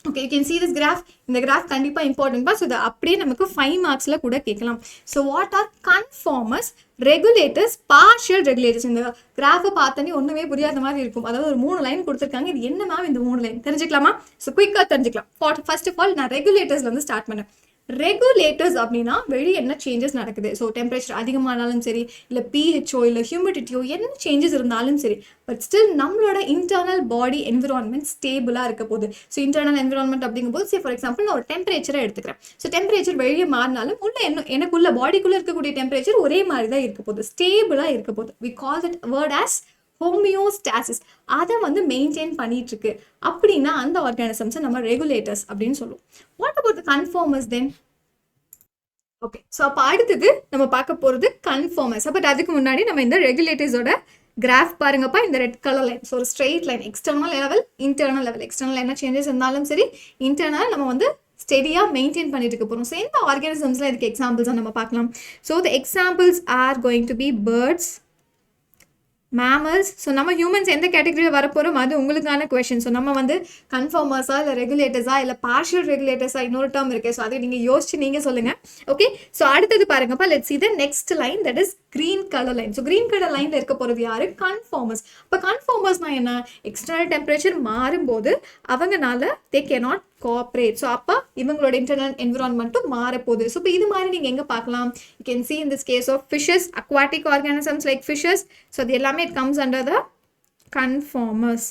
okay, you can see this graph. இந்த கிராஃப் கண்டிப்பாக இம்பார்ட்டன்ட் பா. ஸோ இதை அப்படியே நமக்கு 5 மார்க்ஸில் கூட கேட்கலாம். So what are conformers, regulators, partial regulators? இந்த கிராஃபை பார்த்தோன்னே ஒன்றுமே புரியாத மாதிரி இருக்கும். அதாவது ஒரு 3 லைன் கொடுத்துருக்காங்க. இது என்ன மேம் இந்த 3 லைன் தெரிஞ்சுக்கலாமா? ஸோ குயிக்காக தெரிஞ்சுக்கலாம். ஃபர்ஸ்ட் ஆஃப் ஆல் நான் ரெகுலேட்டர்ஸ்ல வந்து ஸ்டார்ட் பண்ணேன். ரெகுலேட்டர்ஸ் அப்படின்னா வெளியே என்ன சேஞ்சஸ் நடக்குது. ஸோ டெம்பரேச்சர் அதிகமானாலும் சரி, இல்லை பிஹெச்ஓ இல்லை ஹியூமிடிட்டியோ என்ன சேஞ்சஸ் இருந்தாலும் சரி, பட் ஸ்டில் நம்மளோட இன்டர்னல் பாடி என்விரான்மெண்ட் ஸ்டேபிளாக இருக்க போகுது. ஸோ இன்டர்னல் என்விரான்மெண்ட் அப்படிங்கும்போது சே ஃபார் எக்ஸாம்பிள் நான் ஒரு டெம்பரேச்சரை எடுத்துக்கிறேன். ஸோ டெம்பரேச்சர் வெளியே மாறினாலும் உள்ள எனக்குள்ள பாடிக்குள்ளே இருக்கக்கூடிய டெம்பரேச்சர் ஒரே மாதிரி தான் இருக்க போகுது, ஸ்டேபிளாக இருக்க போகுது. We call that word as homeostasis. அதை வந்து மெயின்டைன் பண்ணிட்டு இருக்கு அப்படின்னா அந்த ஆர்கானிசம்ஸை நம்ம ரெகுலேட்டர்ஸ் அப்படின்னு சொல்லுவோம். What about the conformers then? Okay, so அப்போ அடுத்தது நம்ம பார்க்க போகிறது கன்ஃபார்மர்ஸ். பட் அதுக்கு முன்னாடி நம்ம இந்த ரெகுலேட்டர்ஸோட கிராஃப் பாருங்கப்பா. இந்த ரெட் கலர் லைன், ஸோ ஒரு straight line, external level, internal level. External என்ன சேஞ்சஸ் இருந்தாலும் சரி, இன்டர்னல் நம்ம வந்து ஸ்டெடியாக மெயின்டைன் பண்ணிட்டு இருக்க போகிறோம். ஸோ இந்த ஆர்கானிசம்ஸ்லாம் இதுக்கு எக்ஸாம்பிள்ஸாக நம்ம பார்க்கலாம். So the examples are going to be birds, mammals. So நம்ம ஹியூமன்ஸ் எந்த கேட்டகரியில் வரப்போகிறோம் அது உங்களுக்கான கொஷின். ஸோ நம்ம வந்து கன்ஃபார்மர்ஸா இல்லை ரெகுலேட்டர்ஸா இல்லை பார்ஷியல் ரெகுலேட்டர்ஸா இன்னொரு டேர்ம் இருக்கு. ஸோ அதை நீங்கள் யோசிச்சு நீங்கள் சொல்லுங்கள். ஓகே, ஸோ அடுத்தது பாருங்கப்பா, let's see the next line, that is green color line. So green color லைனில் இருக்க போகிறது யாரு? கன்ஃபார்மர்ஸ். இப்போ கன்ஃபார்மர்ஸ்னா என்ன? எக்ஸ்டர்னல் டெம்பரேச்சர் மாறும்போது அவங்கனால தே cannot கோஆப்ரேட். ஸோ அப்போ இவங்களோட இன்டர்னல் என்விரான்மெண்ட்டும் மாறப்போகுது. ஸோ இப்போ இது மாதிரி நீங்கள் எங்கே பார்க்கலாம்? You can see in this case of fishes, aquatic organisms like fishes. So அது எல்லாமே it comes under the conformers.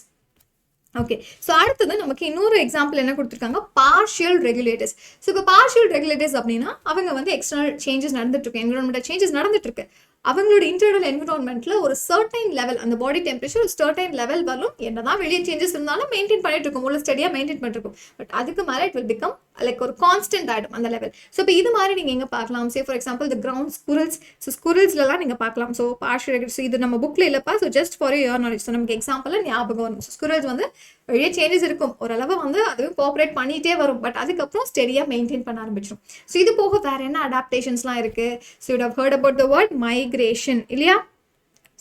Okay, so அடுத்தது நமக்கு இன்னொரு எக்ஸாம்பிள் என்ன கொடுத்துருக்காங்க? Partial regulators. ஸோ இப்போ பார்ஷியல் ரெகுலேட்டர்ஸ் அப்படின்னா அவங்க வந்து எக்ஸ்டர்னல் சேஞ்சஸ் நடந்துட்டு இருக்கு, என்விரான்மெண்டல் சேஞ்சஸ் நடந்துட்டு இருக்கு. அவங்களோட இன்டர்னல் என்விரான்மெண்ட்ல ஒரு சர்டைன் லெவல், அந்த பாடி டெம்பரேச்சர் ஒரு சர்டைன் லெவல் வரும். என்னதான் வெளியே சேஞ்சஸ் இருந்தாலும் மெயின்டைன் பண்ணிட்டு இருக்கும், உள்ள ஸ்டடியாக மெயின்டைன் பண்ணிட்டு இருக்கும். பட் அதுக்கு மேலே இட் வில் பிகம் லைக் ஒரு கான்ஸ்டன்ட் ஆகிடும் அந்த லெவல். ஸோ இப்போ இது மாதிரி நீங்கள் எங்கே பார்க்கலாம்? Say for example the ground squirrels. So ஸ்குரல்ஸ்லாம் நீங்கள் பார்க்கலாம். ஸோ பார்ஷியல் ரெகுலேட்டர்ஸ் இது நம்ம புக்கில் இல்லைப்பா. So just for your knowledge. So நமக்கு எக்ஸாம்பிள் ஞாபகம் வரும். ஸோ ஸ்குரல்ஸ் வந்து வெளியே சேஞ்சஸ் இருக்கும், ஓரளவு வந்து அது கோஆப்ரேட் பண்ணிகிட்டே வரும். பட் அதுக்கப்புறம் ஸ்டெடியாக மெயின்டைன் பண்ண ஆரம்பிச்சிடும். ஸோ இது போக வேறு என்ன அடாப்டேஷன்ஸ்லாம் இருக்குது? So you have heard about the word migration இல்லையா?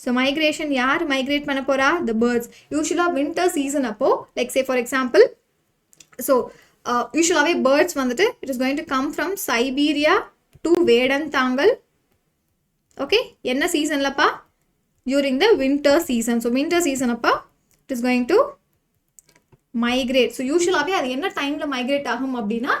ஸோ மைக்ரேஷன் யார் மைக்ரேட் பண்ண போகிறா? The birds. யூஸ்வலாக வின்டர் சீசன் அப்போ like say for example, so யூஸ்வலாகவே பேர்ட்ஸ் வந்துட்டு it is going to come from Siberia to Vedanthangal. Okay, என்ன சீசன்லப்பா? During the winter season. So winter season அப்போ it is going to migrate. So யூஸ்வலாகவே அது என்ன டைமில் மைக்ரேட் ஆகும் அப்படின்னா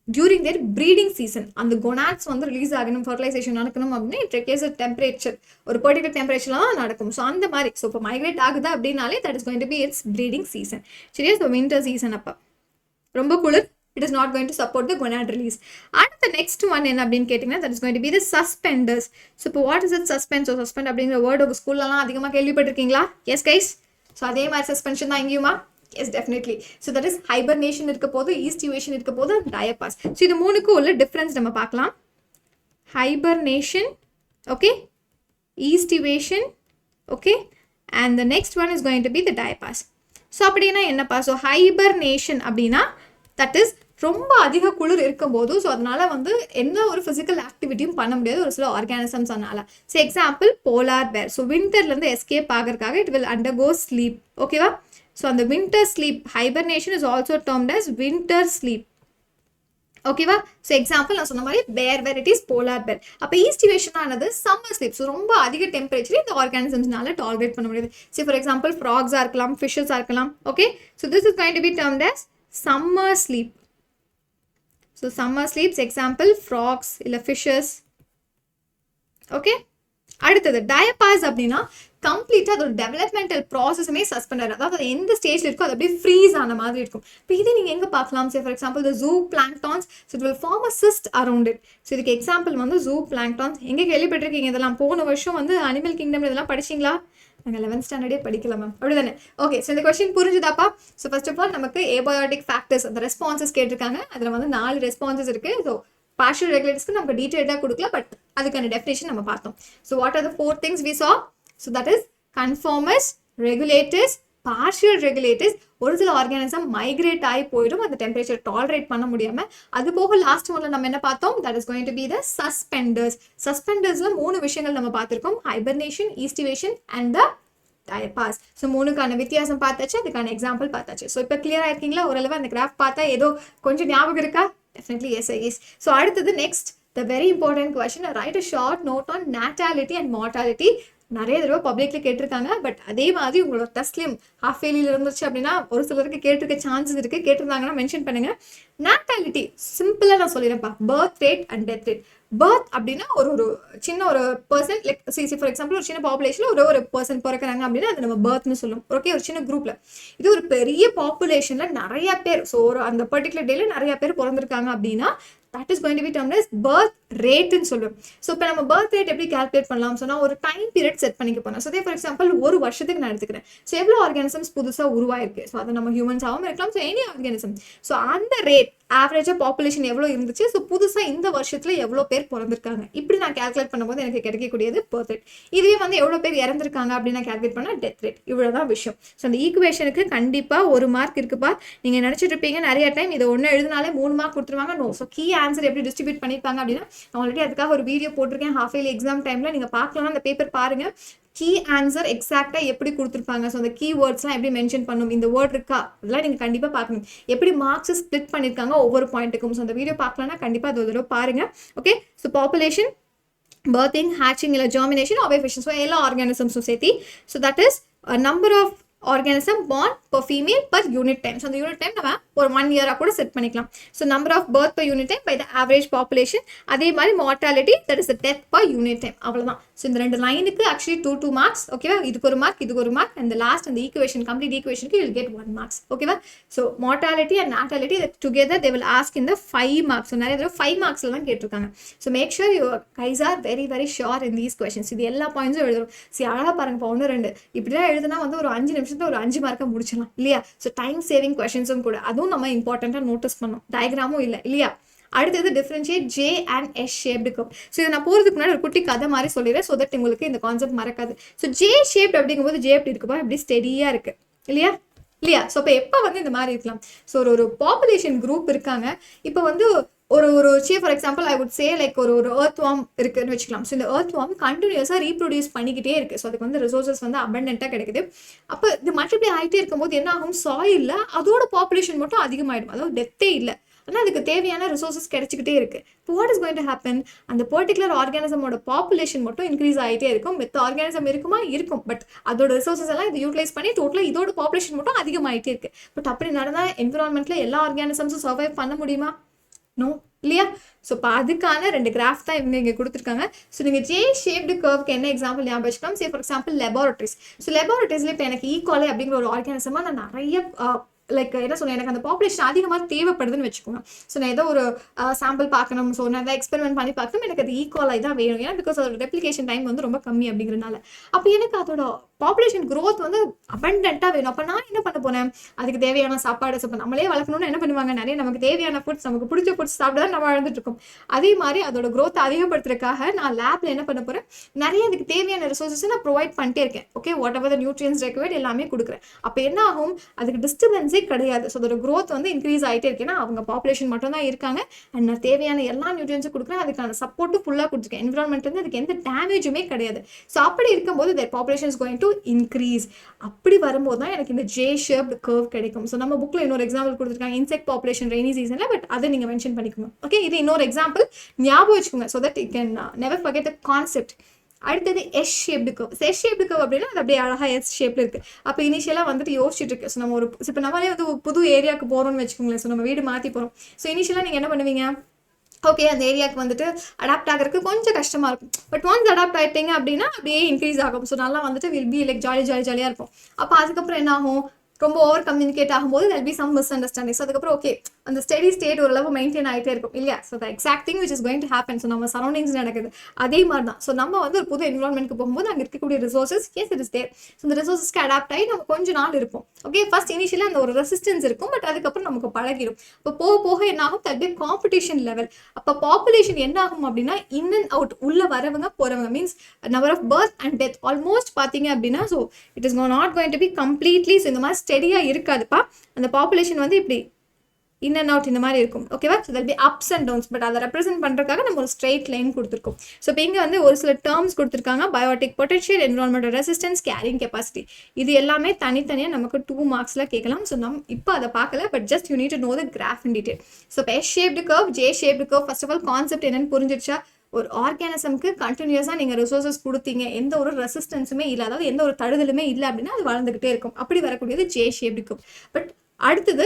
டியூரிங் தேர் ப்ரீடிங் சீசன். அந்த கொனாட்ஸ் வந்து ரிலீஸ் ஆகணும், ஃபர்டிலைசேஷன் நடக்கணும் அப்படின்னா இட் ரிக்வயர்ஸ் அ டெம்பரேச்சர், ஒரு பர்டிகுலர் டெம்பரேச்சர்லாம் தான் நடக்கும். ஸோ அந்த மாதிரி. ஸோ இப்போ மைக்ரேட் ஆகுதா அப்படின்னாலே that is going to be its breeding season. சரியா? ஸோ வின்டர் சீசன் அப்போ ரொம்ப குளிர், it is not going to support the gonad release. அடுத்த நெக்ஸ்ட் ஒன் என்ன அப்படின்னு கேட்டிங்கன்னா that is going to be the suspenders. So இப்போ what is it suspend? So suspend அப்படிங்கிற வேர்டு உங்கள் ஸ்கூல்லலாம் அதிகமாக கேள்விப்பட்டிருக்கீங்களா? S guys. ஸோ அதே மாதிரி சஸ்பென்ஷன் தான் இங்கேயுமா? Yes, definitely. So that is hibernation இருக்க போது, estivation இருக்க போது, diapause. So இது மூணுக்கு உள்ள டிஃபரன்ஸ் நம்ம பார்க்கலாம். Hibernation, okay, estivation, okay, and the next one is going to be the diapause. So அப்படின்னா என்னப்பா? So hibernation அப்படின்னா that is ரொம்ப அதிக குளிர் இருக்கும்போது, ஸோ அதனால வந்து என்ன ஒரு ஃபிசிக்கல் ஆக்டிவிட்டியும் பண்ண முடியாது ஒரு சில ஆர்கானிசம்ஸ். அதனால so example polar bear. So வின்டர்லேருந்து எஸ்கேப் ஆகிறதுக்காக இட் வில் அண்டர்கோ ஸ்லீப். ஓகேவா? ஸோ அந்த winter sleep, hibernation is also termed as winter sleep. ஓகேவா? ஸோ எக்ஸாம்பிள் நான் சொன்ன மாதிரி பேர் வேர் இட் இஸ் போலார் பேர். அப்போ ஈஸ்டிவேஷன் ஆனது சம்மர் ஸ்லீப். ஸோ ரொம்ப அதிக டெம்பரேச்சர் இந்த ஆர்கானிசம்ஸ்னால டாலரேட் பண்ண முடியாது. ஸோ ஃபார் எக்ஸாம்பிள் ஃப்ராக்ஸாக இருக்கலாம், ஃபிஷ்ஷஸாக இருக்கலாம். Okay, so this is going to be termed as summer sleep. So summer sleeps example frogs இல்லை ஃபிஷ்ஷஸ். ஓகே, அடுத்தது டயபாஸ் அப்படின்னா கம்ப்ளீட்டாக அதோட டெவலப்மெண்டல் ப்ராசஸுமே சஸ்பெண்ட் ஆகிடும். அதாவது அது எந்த ஸ்டேஜில் இருக்கோ அது அப்படியே ஃப்ரீஸ் ஆன மாதிரி இருக்கும். இப்போ இது நீங்கள் எங்கே பார்க்கலாம்? Say for example the zooplanktons. So it will form a cyst around it. So இதுக்கு எக்ஸாம்பிள் வந்து ஜூ பிளாங்க்டான்ஸ். எங்கே கேள்விப்பட்டிருக்கீங்க இதெல்லாம்? போன வருஷம் வந்து அனிமல் கிங்டம் இதெல்லாம் படிச்சிங்களா? நாங்கள் 11th ஸ்டாண்டர்டே படிக்கலாம் மேம், அப்படி தானே? ஓகே, ஸோ இந்த கொஸ்டின் புரிஞ்சுதாப்பா? ஸோ ஃபர்ஸ்ட் ஆஃப் ஆல் நமக்கு ஏபயோட்டிக் ஃபேக்டர்ஸ் அந்த ரெஸ்பான்சஸ் கேட்டிருக்காங்க. அதில் வந்து 4 ரெஸ்பான்சஸ் இருக்குது. ஸோ பார்ஷியல் ரெகுலேட்டர்ஸ்க்கு நமக்கு டீட்டெயிலாக கொடுக்கல, பட் அதுக்கான டெஃபினேஷன் நம்ம பார்த்தோம். So what are the 4 things we saw? So that is conformers, regulators, partial regulators. ஒரு சில ஆர்கானிசம் மைக்ரேட் ஆகி போயிடும் அந்த டெம்பரேச்சர் டாலரேட் பண்ண முடியாமல். அது போக லாஸ்ட் ஒன்ல நம்ம என்ன பார்த்தோம்? That is going to be the suspenders. சஸ்பெண்டர்ஸ்ல 3 விஷயங்கள் நம்ம பார்த்துருக்கோம். Hibernation, aestivation and the diapause. So 3க்கான வித்தியாசம் பார்த்தாச்சு, அதுக்கான எக்ஸாம்பிள் பார்த்தாச்சு. ஸோ இப்போ கிளியராக இருக்கீங்களா? ஓரளவு அந்த கிராஃப் பார்த்தா ஏதோ கொஞ்சம் ஞாபகம் இருக்கா? Definitely yes, I guess. So அடுத்தது next, the very important question, write a short note on natality and mortality. நிறைய தடவை பப்ளிக்ல கேட்டிருக்காங்க. பட் அதே மாதிரி உங்களோட டெஸ்ட்லையும் ஹாஃப் இயர்லியில் இருந்துச்சு அப்படின்னா ஒரு சிலருக்கு கேட்டிருக்க சான்சஸ் இருக்குது. கேட்டிருந்தாங்கன்னா மென்ஷன் பண்ணுங்க. நாட்டாலிட்டி சிம்பிளாக நான் சொல்லிடுறேன்ப்பா. Birth rate and death rate. Birth அப்படின்னா ஒரு சின்ன ஒரு பர்சன் லைக் ஃபார் எக்ஸாம்பிள் ஒரு சின்ன பாப்புலேஷனில் ஒரு பர்சன் பிறக்கிறாங்க அப்படின்னா அது நம்ம பர்த்னு சொல்லுவோம். ஓகே, ஒரு சின்ன குரூப்ல. இது ஒரு பெரிய பாப்புலேஷன்ல நிறைய பேர், ஸோ ஒரு அந்த பர்டிகுலர் டேல நிறைய பேர் பிறந்திருக்காங்க அப்படின்னா that is going to be termed as birth rate ன்னு சொல்லுவோம். ஸோ இப்போ நம்ம பர்த் ரேட் எப்படி கால்குலேட் பண்ணலாம் சொன்னால் ஒரு டைம் பீரியட் செட் பண்ணிக்க போனோம். ஸோ ஃபார் எக்ஸாம்பிள் ஒரு வருஷத்துக்கு நான் எடுத்துக்கிறேன். ஸோ எவ்வளோ ஆர்கானிசம்ஸ் புதுசாக உருவாயிருக்கு. ஸோ அதை நம்ம ஹியூமன்ஸாகவும் இருக்கலாம், ஸோ எனி ஆர்கானிசம். ஸோ அந்த ரேட் ஆவரேஜாக பாப்புலேஷன் எவ்வளோ இருந்துச்சு, ஸோ புதுசாக இந்த வருஷத்தில் எவ்வளோ பேர் பிறந்திருக்காங்க, இப்படி நான் கால்குலேட் பண்ணும்போது எனக்கு கிடைக்கக்கூடியது பர்த் ரேட். இதுவே வந்து எவ்வளோ பேர் இறந்துருக்காங்க அப்படின்னு நான் கால்குலேட் பண்ணால் டெத் ரேட். இவ்வளோதான் விஷயம். ஸோ அந்த ஈக்குவேஷனுக்கு கண்டிப்பாக 1 மார்க் இருக்குப்பா. நீங்கள் நினச்சிட்டு இருப்பீங்க நிறைய டைம் இதை ஒன்று எழுதினாலே 3 மார்க் கொடுத்துருவாங்க. நோ. ஸோ கீ ஆன்சர் எப்படி டிஸ்ட்ரிபியூட் பண்ணியிருப்பாங்க அப்படின்னா நான் ஆல்ரெடி அதுக்காக ஒரு வீடியோ போட்டிருக்கேன் ஹாஃப் இயர்லி எக்ஸாம் டைமில், நீங்கள் பார்க்கலன்னா அந்த பேப்பர் பாருங்கள். கீ ஆன்சர் எக்ஸாக்டாக எப்படி கொடுத்துருப்பாங்க, ஸோ அந்த கீ வேர்ட்ஸ்லாம் எப்படி மென்ஷன் பண்ணணும், இந்த வேர்ட் இருக்கா, அதெல்லாம் நீங்கள் கண்டிப்பாக பார்க்கணும். எப்படி மார்க்ஸ் ஸ்ப்ளிட் பண்ணியிருக்காங்க ஒவ்வொரு பாயிண்ட்டுக்கும். ஸோ அந்த வீடியோ பார்க்கலன்னா கண்டிப்பாக அது ஒரு தடவை பாருங்கள். Okay, so population, birthing, hatching இல்லை germination, ovulation, ஸோ எல்லா ஆர்கானிசம்ஸும் சேர்த்தி. So that is number of organism born per female per unit time. So அந்த யூனிட் டைம் நம்ம ஒரு 1 இயராக கூட செட் பண்ணிக்கலாம். So number of birth per unit time by the average population. அதே மாதிரி mortality, that is the death per unit time. அவ்வளோதான். So இந்த 2 லைனுக்கு ஆக்சுவலி 2 marks. ஓகேவா, இதுக்கு ஒரு மார்க், இதுக்கு ஒரு மார்க், அண்ட் லாஸ்ட் அந்த ஈக்குவேஷன், கம்ப்ளீட் ஈக்குவேஷனுக்கு யூல் கெட் 1 marks. ஓகேவா, so mortality and natality together they will ask in the 5 marks. So நிறைய தடவை 5 marksல தான் கேட்டிருக்காங்க. So make sure you guys are very very sure in these questions. இது எல்லா பாயிண்ட்ஸும் எழுதுறோம். சரி, அழகாக பாருங்க, இப்போ 1 2 இப்படிலாம் எழுதுனா வந்து ஒரு 5 நிமிஷத்துல ஒரு 5 மார்க்கை முடிச்சிடலாம் இல்லையா. ஸோ டைம் சேவிங் கொஸ்டின்ஸும் கூட, அதுவும் நம்ம இம்பார்ட்டண்ட்டாக நோட்டீஸ் பண்ணோம். டயக்ராமும் இல்லை இல்லையா. அடுத்தது differentiate J and S shaped curve. So இதை நான் போகிறதுக்கு முன்னாடி ஒரு குட்டி கதை மாதிரி சொல்லிடுறேன், ஸோ தட் உங்களுக்கு இந்த கான்செப்ட் மறக்காது. ஸோ ஜே ஷேப்ட் அப்படிங்கும்போது ஜே எப்படி இருக்குப்பா, இப்படி ஸ்டெடியாக இருக்கு இல்லையா. ஸோ இப்போ எப்போ வந்து இந்த மாதிரி இருக்கலாம். ஸோ ஒரு பாப்புலேஷன் குரூப் இருக்காங்க. இப்போ வந்து ஒரு for example I would say like ஒரு எர்த் வார்ம் இருக்குன்னு வச்சுக்கலாம். ஸோ இந்த எர்த் வார்ம் கண்டினியூஸாக ரீப்ரொடியூஸ் பண்ணிக்கிட்டே இருக்குது. ஸோ அதுக்கு வந்து ரிசோர்ஸஸ் வந்து அபண்டன்ட்டாக கிடைக்குது. அப்போ இது மல்டிப்ளை ஆகிட்டே இருக்கும்போது என்ன ஆகும், சாயிலில் அதோட பாப்புலேஷன் மட்டும் அதிகமாகிடும், அதாவது டெத்தே இல்லை, ஆனால் அதுக்கு தேவையான ரிசோர்ஸஸ் கிடைச்சிக்கிட்டே இருக்குது. இப்போ what is going to happen, அந்த பர்டிகுலர் ஆர்கானிசமோட பாப்புலேஷன் மட்டும் இன்க்ரீஸ் ஆகிட்டே இருக்கும். மித்த ஆர்கானிசம் இருக்குமா, இருக்கும், பட் அதோட ரிசோர்ஸஸ் எல்லாம் இது யூட்டிலைஸ் பண்ணி டோட்டலாக இதோட பாப்புலேஷன் மட்டும் அதிகமாகிட்டே இருக்குது. பட் அப்படி நடந்தால் என்விரான்மெண்ட்டில் எல்லா ஆர்கானிசம்ஸும் சர்வைவ் பண்ண முடியுமா, நோ இல்லையா. ஸோ இப்போ அதுக்கான 2 கிராஃப் தான் இங்கே கொடுத்துருக்காங்க. ஸோ நீங்கள் ஜே ஷேப்டு கர்வ்க்கு என்ன எக்ஸாம்பிள் ஞாபகம் வச்சுக்கலாம். For example laboratories. ஸோ லெபார்டரிஸ்ல இப்போ எனக்கு ஈக்குவலே அப்படிங்கிற ஒரு ஆர்கானிசமாக நான் நிறைய லைக் என்ன சொல்ல, எனக்கு அந்த பாப்புலேஷன் அதிகமாக தேவைப்படுதுன்னு வச்சுக்கோங்க. ஸோ நான் ஏதோ ஒரு சாம்பிள் பார்க்கணும், ஸோ நான் எதாவது எக்ஸ்பெரிமெண்ட் பண்ணி பார்க்கணும், எனக்கு அது ஈக்குவலாக தான் வேணும். ஏன்னா பிகாஸ் அதோட ரெப்ளிகேஷன் டைம் வந்து ரொம்ப கம்மி அப்படிங்கிறனால. அப்போ எனக்கு அதோட பாப்புலேஷன் க்ரோத் வந்து அபண்டன்ட்டாக வேணும். அப்போ நான் என்ன பண்ண போனேன், அதுக்கு தேவையான சாப்பாடு. ஸோ இப்போ நம்மளே வளர்க்கணும்னு என்ன பண்ணுவாங்க, நிறைய நமக்கு தேவையான ஃபுட்ஸ், நமக்கு பிடிச்ச ஃபுட்ஸ் சாப்பிட்டு தான் நம்ம வாழ்ந்துட்டு இருக்கோம். அதே மாதிரி அதோட க்ரோத் அதிகப்படுத்துறதுக்காக நான் லேப்ல என்ன பண்ண போகிறேன், நிறைய அதுக்கு தேவையான ரிசோர்ஸஸ் நான் ப்ரொவைட் பண்ணிட்டே இருக்கேன். Okay, what ever the nutrients required எல்லாமே கொடுக்குறேன். அப்போ என்ன ஆகும், அதுக்கு டிஸ்டர்பன்ஸே கிடையாது. ஸோ அதோட க்ரோத் வந்து இன்க்ரீஸ் ஆகிட்டே இருக்கேன்னா அவங்க பாப்புலேஷன் மட்டும் தான் இருக்காங்க, அண்ட் நான் தேவையான எல்லா நியூட்ரியன்ஸும் கொடுக்குறேன், அதுக்கான சப்போர்ட்டும் ஃபுல்லாக கொடுத்துருக்கேன். என்விரான்மெண்ட் வந்து அதுக்கு எந்த டேமேஜுமே கிடையாது. ஸோ அப்படி இருக்கும்போது their population is going to increase. அப்படி வரும்போது தான் எனக்கு இந்த ஜே ஷேப்டு கர்வ் கிடைக்கும். ஸோ நம்ம புக்கில் இன்னொரு எக்ஸாம்பிள் கொடுத்துருக்காங்க, இன்செக்ட் பாப்புலேஷன் ரெய்னி சீசனில், பட் அதை நீங்கள் மென்ஷன் பண்ணிக்கோங்க. ஓகே, இது இன்னொரு எக்ஸாம்பிள் ஞாபகம் வச்சுக்கோங்க, so that you can never forget the concept. அடுத்தது S shaped curve. S shaped curve அப்படின்னா அது அப்படியே அழகாக எஸ் ஷேப்ல இருக்குது. அப்போ இனிஷியலாக வந்துட்டு யோசிச்சுட்டு இருக்கு. ஸோ நம்ம இப்போ நம்மளே வந்து ஒரு புது ஏரியாவுக்கு போகிறோம்னு வச்சுக்கோங்களேன். ஸோ நம்ம வீடு மாற்றி போகிறோம். ஸோ இனிஷியலாக நீங்கள் என்ன பண்ணுவீங்க, ஓகே அந்த ஏரியாவுக்கு வந்துட்டு அடாப்ட் ஆகிறதுக்கு கொஞ்சம் கஷ்டமாக இருக்கும். பட் ஒன்ஸ் அடாப்ட் ஆகிட்டீங்க அப்படின்னா அப்படியே இன்க்ரீஸ் ஆகும். ஸோ நல்லா வந்துட்டு வில் பி லைக் ஜாலியாக இருக்கும். அப்போ அதுக்கப்புறம் என்ன ஆகும், ரொம்ப ஓவர் கம்யூனிகேட் ஆகும்போது there'll be some misunderstanding. So அதுக்கப்புறம் ஓகே அந்த ஸ்டெடி ஸ்டேட் ஓரளவு மெயின்டைன் ஆகிட்டே இருக்கும் இல்லையா. So the exact thing which is going to happen. So நம்ம சரௌண்டிங்ஸ் நடக்குது அதே மாதிரி தான். ஸோ நம்ம வந்து ஒரு புது என்விரான்மெண்ட்க்கு போகும்போது அங்கே இருக்கக்கூடிய resources as it is there. So இந்த ரிசோர்ஸஸ்க்கு அடாப்ட் ஆகி நம்ம கொஞ்சம் நாள் இருப்போம். ஓகே, ஃபர்ஸ்ட் இனிஷியலாக அந்த ஒரு ரெசிஸ்டன்ஸ் இருக்கும், பட் அதுக்கப்புறம் நமக்கு பழகிடும். இப்போ போக போக என்ன ஆகும், தட் பி காம்படிஷன் லெவல். அப்போ பாப்புலேஷன் என்ன ஆகும் அப்படின்னா இன் அண்ட் அவுட், உள்ள வரவங்க போகிறவங்க, means number of birth and death almost பார்த்தீங்க அப்படின்னா so it is not going to be completely. So இந்த மாதிரி ஸ்டெடியாக இருக்காது. அந்த பாப்புலேஷன் வந்து இப்படி இன் அண்ட் அவுட் இந்த மாதிரி இருக்கும். ஓகேவா, so that be ups and downs. But அதை ரெப்ரசென்ட் பண்ணுறதுக்காக நம்ம ஒரு ஸ்ட்ரெயிட் லைன் கொடுத்துருக்கோம். ஸோ இப்போ இங்கே வந்து ஒரு சில டேர்ம்ஸ் கொடுத்துருக்காங்க, biotic potential, environmental resistance, carrying capacity. இது எல்லாமே தனித்தனியாக நமக்கு 2 மார்க்ஸில் கேட்கலாம். ஸோ இப்போ அதை பார்க்கல, but just you need to know the graph in detail. So இப்போ S shaped curve, J shaped curve, first of all concept என்னன்னு புரிஞ்சிருச்சா. ஒரு ஆர்கானிசம்க்கு கண்டினியூஸாக நீங்கள் ரிசோர்ஸஸ் கொடுத்தீங்க, எந்த ஒரு ரெசிஸ்டன்ஸுமே இல்லை, அதாவது எந்த ஒரு தடுதலுமே இல்லை அப்படின்னா அது வளர்ந்துக்கிட்டே இருக்கும். அப்படி வரக்கூடியது ஜே ஷேப்டு கர்வ். பட் அடுத்தது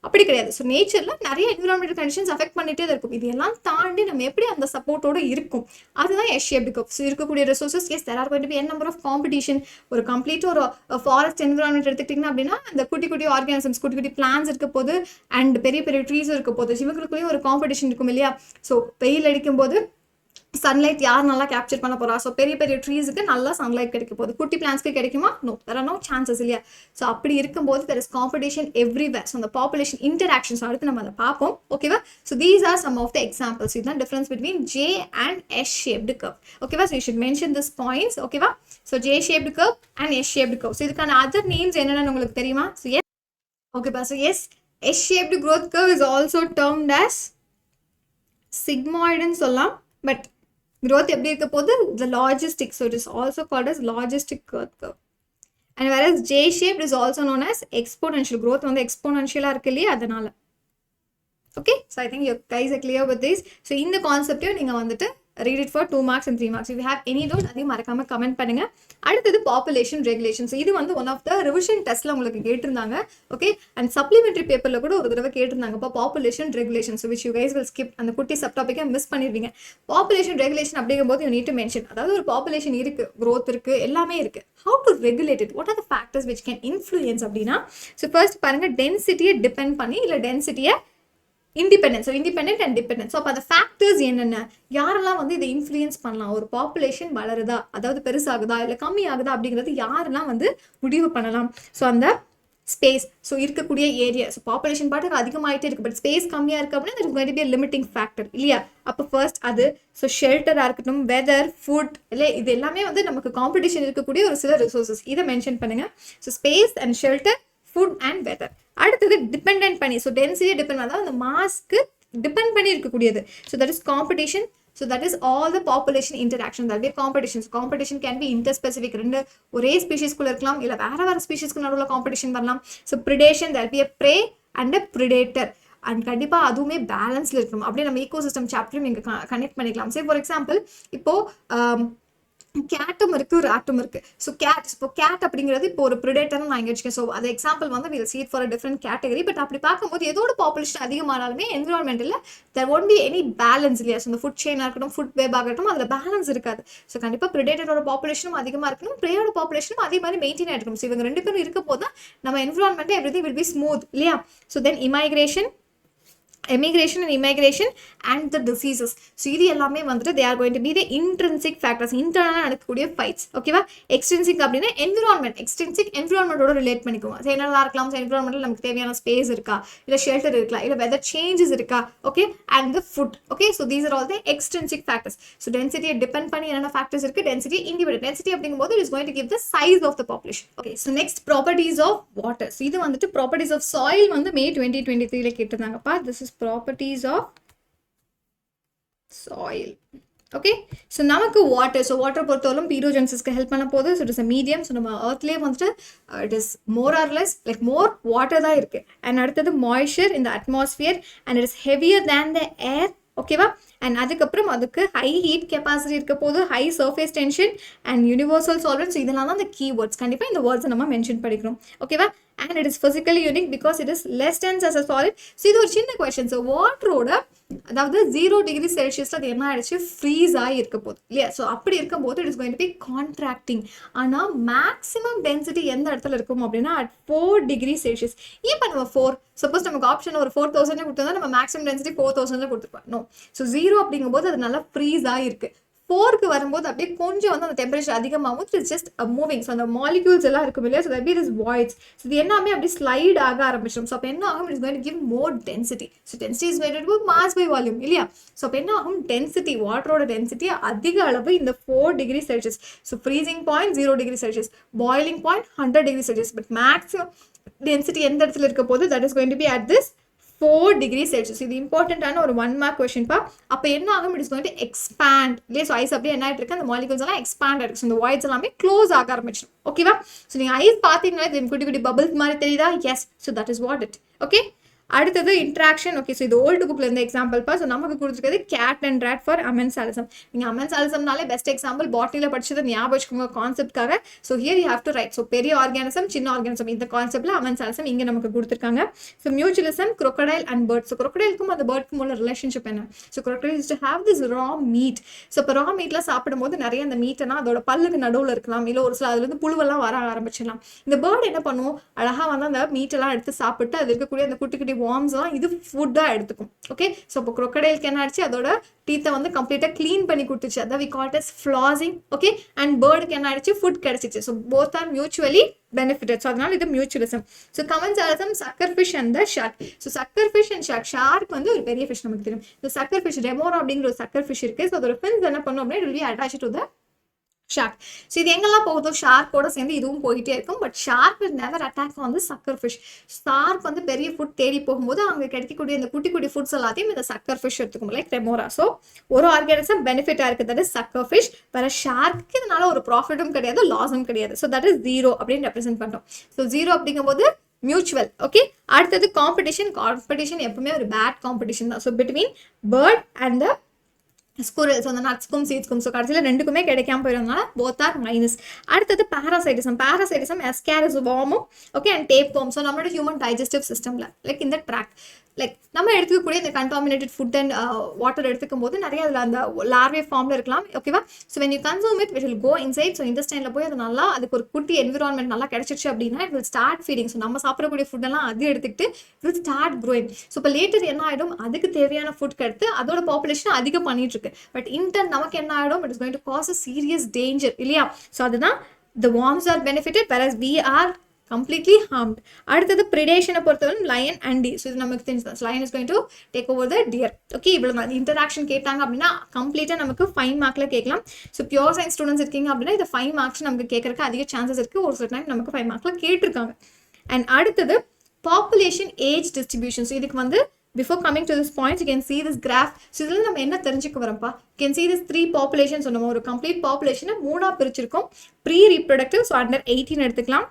அப்படி கிடையாது. ஸோ நேச்சரில் நிறைய என்விரான்மெண்டல் கண்டிஷன்ஸ் அஃபெக்ட் பண்ணிட்டே தான் இருக்கும். இதெல்லாம் தாண்டி நம்ம எப்படி அந்த சப்போர்ட்டோடு இருக்கும், அதுதான் எஸ் ஷேப்டு கர்வ். ஸோ இருக்கக்கூடிய resources as there are going to be in number of competition. ஒரு கம்ப்ளீட் ஒரு ஃபாரஸ்ட் என்விரான்மெண்ட் எடுத்துக்கிட்டிங்கன்னா அப்படின்னா அந்த குட்டி குட்டி ஆர்கானிசம்ஸ், குட்டி குட்டி பிளான்ஸ் இருக்க போது அண்ட் பெரிய பெரிய ட்ரீஸும் இருக்க போது, இவங்களுக்குள்ளேயும் ஒரு காம்படிஷன் இருக்கும் இல்லையா. ஸோ வெயில் அடிக்கும் போது சன்லைட் யார் நல்லா கேப்சர் பண்ண போகிறா. ஸோ பெரிய பெரிய ட்ரீஸுக்கு நல்லா சன்லைட் கிடைக்க போகுது, குட்டி பிளான்ஸ்க்கு கிடைக்குமா, no, there are no chances இல்லையா. ஸோ அப்படி இருக்கும்போது there is competition everywhere. So அந்த பாப்புலேஷன் இன்டராக்ஷன்ஸ் அடுத்து நம்ம அதை பார்ப்போம். ஓகேவா, so these are some of the examples. இதுதான் difference between J and S shaped curve. ஓகேவா, so you should mention this points. ஓகேவா, so J shaped curve and S shaped curve. So இதுக்கான other names என்னென்னு உங்களுக்கு தெரியுமா. So yes, ஓகேப்பா, so S S shaped growth curve is also termed as sigmoid சொல்லலாம். But growth எப்படி இருக்க போது the logistic, so it is also called as logistic growth curve. And whereas J shaped is also known as exponential. growth வந்து exponential இருக்கு இல்லையா, அதனால. Okay, so I think you guys are clear with this. So இந்த கான்செப்டையும் நீங்க வந்துட்டு read it for 2 marks and 3 marks. If you have any doubt, அதையும் மறக்காம comment பண்ணுங்க. அடுத்தது பாப்புலேஷன் ரெகுலேஷன். இது வந்து ஒன் ஆஃப் த ரிவிஷன் டெஸ்ட்ல உங்களுக்கு கேட்டிருந்தாங்க. ஓகே, அண்ட் சப்ளிமெண்டரி பேப்பர்ல கூட ஒரு தடவை கேட்டிருந்தாங்கப்பா population regulation. which you guys will skip. அந்த குட்டி சப் டாபிக்கை மிஸ் பண்ணிடுவீங்க. பாப்புலேஷன் ரெகுலேஷன் அப்படிங்கும்போது you need to mention, அதாவது ஒரு பாப்புலேஷன் இருக்கு, growth இருக்கு, எல்லாமே இருக்கு. how to regulate it, what are the factors which can influence அப்படின்னா, ஸோ ஃபர்ஸ்ட் பாருங்க, டென்சிட்டியை டிபெண்ட் பண்ணி இல்லை டென்சிட்டியை independence, so independent and dependent. So அப்போ அந்த ஃபேக்டர்ஸ் என்னென்ன, யாரெல்லாம் வந்து இதை இன்ஃப்ளூயன்ஸ் பண்ணலாம், ஒரு பாப்புலேஷன் வளருதா, அதாவது பெருசாகுதா இல்லை கம்மி ஆகுதா அப்படிங்கிறது யாரெல்லாம் வந்து முடிவு பண்ணலாம். ஸோ அந்த ஸ்பேஸ், ஸோ இருக்கக்கூடிய ஏரியா, ஸோ பாப்புலேஷன் பாட்டுக்கு அதிகமாகிட்டே இருக்குது, பட் ஸ்பேஸ் கம்மியாக இருக்குது அப்படின்னா there's going to be a limiting factor இல்லையா. அப்போ ஃபர்ஸ்ட் அது, ஸோ ஷெல்டராக இருக்கட்டும், வெதர், ஃபுட், இல்லை இது எல்லாமே வந்து நமக்கு காம்படிஷன் இருக்கக்கூடிய ஒரு சில ரிசோர்ஸஸ், இதை மென்ஷன் பண்ணுங்க. So space and shelter, food and weather. அடுத்தது டிபெண்ட் பண்ணி, ஸோ டென்சிட்டியை டிபெண்ட் பண்ணி, அந்த மாஸ்க்கு டிபெண்ட் பண்ணி இருக்கக்கூடியது. So that is competition. So that is all the population interaction. That will be competition. So competition can be interspecific. ரெண்டு ஒரே ஸ்பீஷிஸ்குள்ள இருக்கலாம், இல்லை வேற ஸ்பீஷிஸ்க்கு நடுவில் காம்படிஷன் வரலாம். So predation, there will be a prey and a predator. And கண்டிப்பாக அதுவுமே பேலன்ஸில் இருக்கணும். அப்படியே நம்ம ஈகோசிஸ்டம் சாப்டரும் இங்கே கனெக்ட் பண்ணிக்கலாம். சே ஃபார் எக்ஸாம்பிள், இப்போது கேட்டும் இருக்கு, ராட்டும் இருக்கு. ஸோ இப்போ கேட் அப்படிங்கிறது இப்போ ஒரு ப்ரிடேட்டர்னு நான் இங்கே வச்சுக்கேன். ஸோ அது எக்ஸாம்பிள் வந்து will seat for a different category. But அப்படி பார்க்கும்போது எதோட பாப்புலேஷன் அதிகமானாலுமே என்விரான்மெண்ட்டில் there won't be any balance இல்லையா. ஸோ இந்த ஃபுட் செயினாக இருக்கட்டும், ஃபுட் வேப் ஆகட்டும், அதில் பேலன்ஸ் இருக்காது. ஸோ கண்டிப்பாக ப்ரிடேட்டரோட பாப்புலேஷனும் அதிகமாக இருக்கணும், ப்ரேயோட பாப்புலேஷனும் அதே மாதிரி மெயின்டைன் ஆகிருக்கணும். ஸோ இவங்க ரெண்டு பேரும் இருக்க போது தான் நம்ம என்விரான்மெண்ட்டில் எவ்ரிதிங் வில் பி ஸ்மூத் இல்லையா. So then emigration and immigration and the diseases. So இது எல்லாமே வந்துட்டு they are going to be the intrinsic factors, இன்டர்னலாக நடக்கக்கூடிய ஃபைட்ஸ். ஓகேவா. எக்ஸ்ட்ரின்சிக் அப்படின்னா என்விரான்மெண்ட், எக்ஸ்ட்ரின்சிக் என்விரான்மெண்டோட ரிலேட் பண்ணிக்குவோம். ஸோ என்னெல்லாம் இருக்கலாம், ஸோ என்விரான்மெண்ட்டில் நமக்கு தேவையான ஸ்பேஸ் இருக்கா, இல்லை ஷெல்டர் இருக்கலாம், இல்லை வெதர் சேஞ்சஸ் இருக்கா, okay, and the food. Okay, so these are all the extrinsic factors. So டென்சிட்டியை டிபெண்ட் பண்ணி என்னென்ன ஃபேக்டர்ஸ் இருக்குது, டென்சிட்டி இண்டிபெண்டன்ட். டென்சிட்டி அப்படிங்கும்போது it is going to give the size of the population. Okay, so next properties of water. So இது வந்துட்டு properties of soil வந்து May 2023 கேட்டிருந்தாங்கப்பா. This is properties of soil. Okay, so நமக்கு water, so water பொறுத்தவரைக்கும் பீரோஜென்சிஸ்க்கு help பண்ண போகுது. So it is a medium. So நம்ம எர்த்லேயே வந்துட்டு it is more or less like more water தான் இருக்குது. அண்ட் அடுத்தது மாய்ஸ்சர் இந்த atmosphere and it is heavier than the air. ஓகேவா. அண்ட் அதுக்கப்புறம் அதுக்கு ஹை ஹீட் கெப்பாசிட்டி இருக்க போது, high surface tension and universal solvent. So இதெல்லாம் தான் இந்த கீவேர்ட்ஸ். கண்டிப்பாக இந்த வேர்ட்ஸை நம்ம மென்ஷன் பண்ணிக்கிறோம். ஓகேவா. And it is physically unique because it is less dense as a solid. So இது ஒரு சின்ன கொஸ்டின். ஸோ வாட்டரோட அதாவது 0 டிகிரி செல்சியஸில் அது என்ன ஆயிடுச்சு, ஃப்ரீஸ் ஆகி இருக்க போகுது இல்லையா. ஸோ அப்படி இருக்கும்போது it is going to be contracting. ஆனால் மேக்ஸிமம் டென்சிட்டி எந்த இடத்துல இருக்கும் அப்படின்னா at 4 டிகிரி செல்சியஸ். இப்போ நம்ம 4 சப்போஸ் நமக்கு ஆப்ஷன் ஒரு 4000 கொடுத்தா நம்ம மேக்ஸிமம் டென்சிட்டி 4000 கொடுத்துருப்போம். நோ, ஸோ 0 அப்படிங்கும்போது அது நல்லா ஃப்ரீஸ் ஆகிருக்கு. 4க்கு வரும்போது அப்படியே கொஞ்சம் வந்து அந்த டெம்பரேச்சர் அதிகமாகும். It's just moving. ஸோ அந்த மாலிக்யூல்ஸ் எல்லாம் இருக்கும் இல்லையா. So that is voids. So இது எல்லாமே அப்படி ஸ்லைட் ஆக ஆரம்பிச்சிடும். ஸோ அப்போ என்ன ஆகும், it's going to give more density. So density is related to mass by volume இல்லையா. ஸோ அப்போ என்ன ஆகும், டென்சிட்டி, வாட்டரோட டென்சிட்டி அதிக அளவு இந்த 4 degree Celsius. So freezing point 0 degree Celsius, boiling point 100 degree Celsius. But maximum density எந்த இடத்துல இருக்க போது, that is going to be at this 4 degree Celsius. இது இம்பார்ட்டன்டான ஒரு 1 மார்க் கொஸ்டின் பா. அப்போ என்ன ஆகும், it is going to expand இல்லையா. ஸோ ஐஸ் அப்படியே என்ன ஆகிட்டு இருக்கு, அந்த மாலிகூல்ஸ் எல்லாம் எக்ஸ்பேண்ட் ஆகிருக்கு. ஸோ இந்த வாய்ட்ஸ் எல்லாமே க்ளோஸ் ஆக ஆரம்பிச்சிடும். ஓகேவா. ஸோ நீங்கள் ஐஸ் பார்த்தீங்கன்னா இது குட்டி குட்டி பபிள்ஸ் மாதிரி தெரியுதா. Yes, so that is what it. Okay, அடுத்தது இன்ட்ராக்ஷன். ஓகே, ஸோ இது ஓல்டு புக்கில் இருந்த எக்ஸாம்பிள்ப்பா. ஸோ நமக்கு கொடுத்துருக்கிறது cat and rat for amensalism. நீங்கள் அமென்சாலிசம்னாலே பெஸ்ட் எக்ஸாம்பிள் பாட்டிலில் படிச்சதை ஞாபகம் வச்சுக்கோங்க கான்செப்ட்காக. So here you have to write. So பெரிய ஆர்கானிசம், சின்ன ஆர்கானிசம், இந்த கான்செப்டில் அமென்சாலிசம் இங்கே நமக்கு கொடுத்துருக்காங்க. So mutualism, crocodile and bird. So crocodileக்கும் அந்த பேர்ட்க்கும் உள்ள ரிலேஷன்ஷிப் என்ன. So crocodile is to have this raw meat. So இப்போ ரா மீட்லாம் சாப்பிடும்போது நிறைய அந்த மீட்டனா அதோட பல்லுக்கு நடுவில் இருக்கலாம், இல்லை ஒரு சில அதுலேருந்து புழுவெல்லாம் வர ஆரம்பிச்சிடலாம். இந்த பேர்ட் என்ன பண்ணும், அழகாக வந்து அந்த மீட்டெல்லாம் எடுத்து சாப்பிட்டு அது இருக்கக்கூடிய அந்த குட்டி குட்டி வார்ம்ஸ் எல்லாம் இது ஃபுட்டாக எடுத்துக்கும். ஓகே, ஸோ இப்போ crocodileக்கு என்ன ஆச்சு, அதோட டீத்தை வந்து கம்ப்ளீட்டாக க்ளீன் பண்ணி கொடுத்துச்சு. அதான் we call it as flossing. Okay, and பேர்டுக்கு என்ன ஆயிடுச்சு, ஃபுட் கிடைச்சிச்சு. So both are mutually benefitted. So அதனால இது mutualism. So commensalism, sucker fish and the shark. So sucker fish and shark. Shark வந்து ஒரு பெரிய ஃபிஷ் நமக்கு தெரியும். இந்த சக்கர் ஃபிஷ் ரெமோரா அப்படிங்கிற ஒரு சக்கர் ஃபிஷ் இருக்கு. ஸோ அதோட ஃபின்ஸ் என்ன பண்ணும் அப்படின்னா it will be attached to the shark. So இது எங்கெல்லாம் போகுதோ ஷார்க்கோட சேர்ந்து இதுவும் போயிட்டே இருக்கும். But shark will never attack வந்து சக்கர் ஃபிஷ். ஷார்க் வந்து பெரிய ஃபுட் தேடி போகும்போது அங்கே கிடைக்கக்கூடிய இந்த குட்டி குட்டி ஃபுட்ஸ் எல்லாத்தையும் இந்த சக்கர் ஃபிஷ் எடுத்துக்கும், லைக் ரெமோரா. ஸோ ஒரு ஆர்கானிசம் பெனிஃபிட்டாக இருக்குது, தட் இஸ் சக்கர் ஃபிஷ். வேற ஷார்க்கு இதனால ஒரு ப்ராஃபிட்டும் கிடையாது, லாஸும் கிடையாது. ஸோ தட் இஸ் ஜீரோ அப்படின்னு ரெப்ரசென்ட் பண்ணுறோம். ஸோ ஜீரோ அப்படிங்கும்போது மியூச்சுவல். ஓகே, அடுத்தது காம்படிஷன். காம்படிஷன் எப்பவுமே ஒரு பேட் காம்படிஷன் தான். So between bird and the squirrel. So அந்த நட்ஸ்க்கும் சீட்ஸ்க்கும். ஸோ கடைசியில் ரெண்டுக்குமே கிடைக்காம போயிடுறதுனால போத் ஆர் மைனஸ். அடுத்தது பேராசைட்டிசம். பேராசைட்டிசம் எஸ்கேரஸ் வார்மும் okay and tapeworm. So நம்மளோட ஹியூமன் டைஜஸ்டிவ் சிஸ்டமில் லைக் இந்த ட்ராக் லைக் நம்ம எடுத்துக்கக்கூடிய இந்த கண்டாமினேட்டட் ஃபுட் அண்ட் வாட்டர் எடுத்துக்கும் போது நிறைய அதில் அந்த லார்வே ஃபார்மில் இருக்கலாம். ஓகேவா? So when you consume it will go inside. So இன்டெஸ்டைனில் போய் அது நல்லா அதுக்கு ஒரு குட்டி என்விரான்மெண்ட் நல்லா கிடைச்சிருச்சு அப்படின்னா it will start feeding. So நம்ம சாப்பிடக்கூடிய ஃபுட்டெல்லாம் அது எடுத்துக்கிட்டு it will start growing. So இப்போ லேட்டர் என்ன ஆகிடும், அதுக்கு தேவையான ஃபுட் எடுத்து அதோட பாப்புலேஷன் அதிகம் பண்ணிட்டு இருக்கு. பட் இன்டர்ன் நமக்கு என்ன ஆகிடும், it is going to cause a serious danger இல்லையா? ஸோ அதுதான் the worms are benefited whereas we are completely harmed. அடுத்தது predation பொறுத்தவரை lion and deer. ஸோ இது நமக்கு தெரிஞ்சது, lion is going to take over the deer. Okay, இவ்வளோ interaction கேட்டாங்க அப்படின்னா கம்ப்ளீட்டாக நமக்கு 5 மார்க்கில் கேட்கலாம். ஸோ பியூர் சயின்ஸ் ஸ்டூடெண்ட்ஸ் இருக்கீங்க அப்படின்னா இது 5 மார்க்ஸ் நமக்கு கேட்கறதுக்கு அதிக சான்சஸ் இருக்குது. ஒரு சில டைம் நமக்கு 5 மார்க்கில் கேட்டிருக்காங்க. அண்ட் அடுத்தது பாப்புலேஷன் ஏஜ் டிஸ்ட்ரிபியூஷன். ஸோ இதுக்கு வந்து before coming to this point, you can see this graph. So இதில் நம்ம என்ன தெரிஞ்சுக்க வரோம்ப்பா, you can see this 3 populations. So நம்ம ஒரு கம்ப்ளீட் பாப்புலேஷனை 3ஆக பிரிச்சிருக்கோம். ப்ரீ ரீப்ரொடக்டிவ், ஸோ அண்டர் 18 எடுத்துக்கலாம்.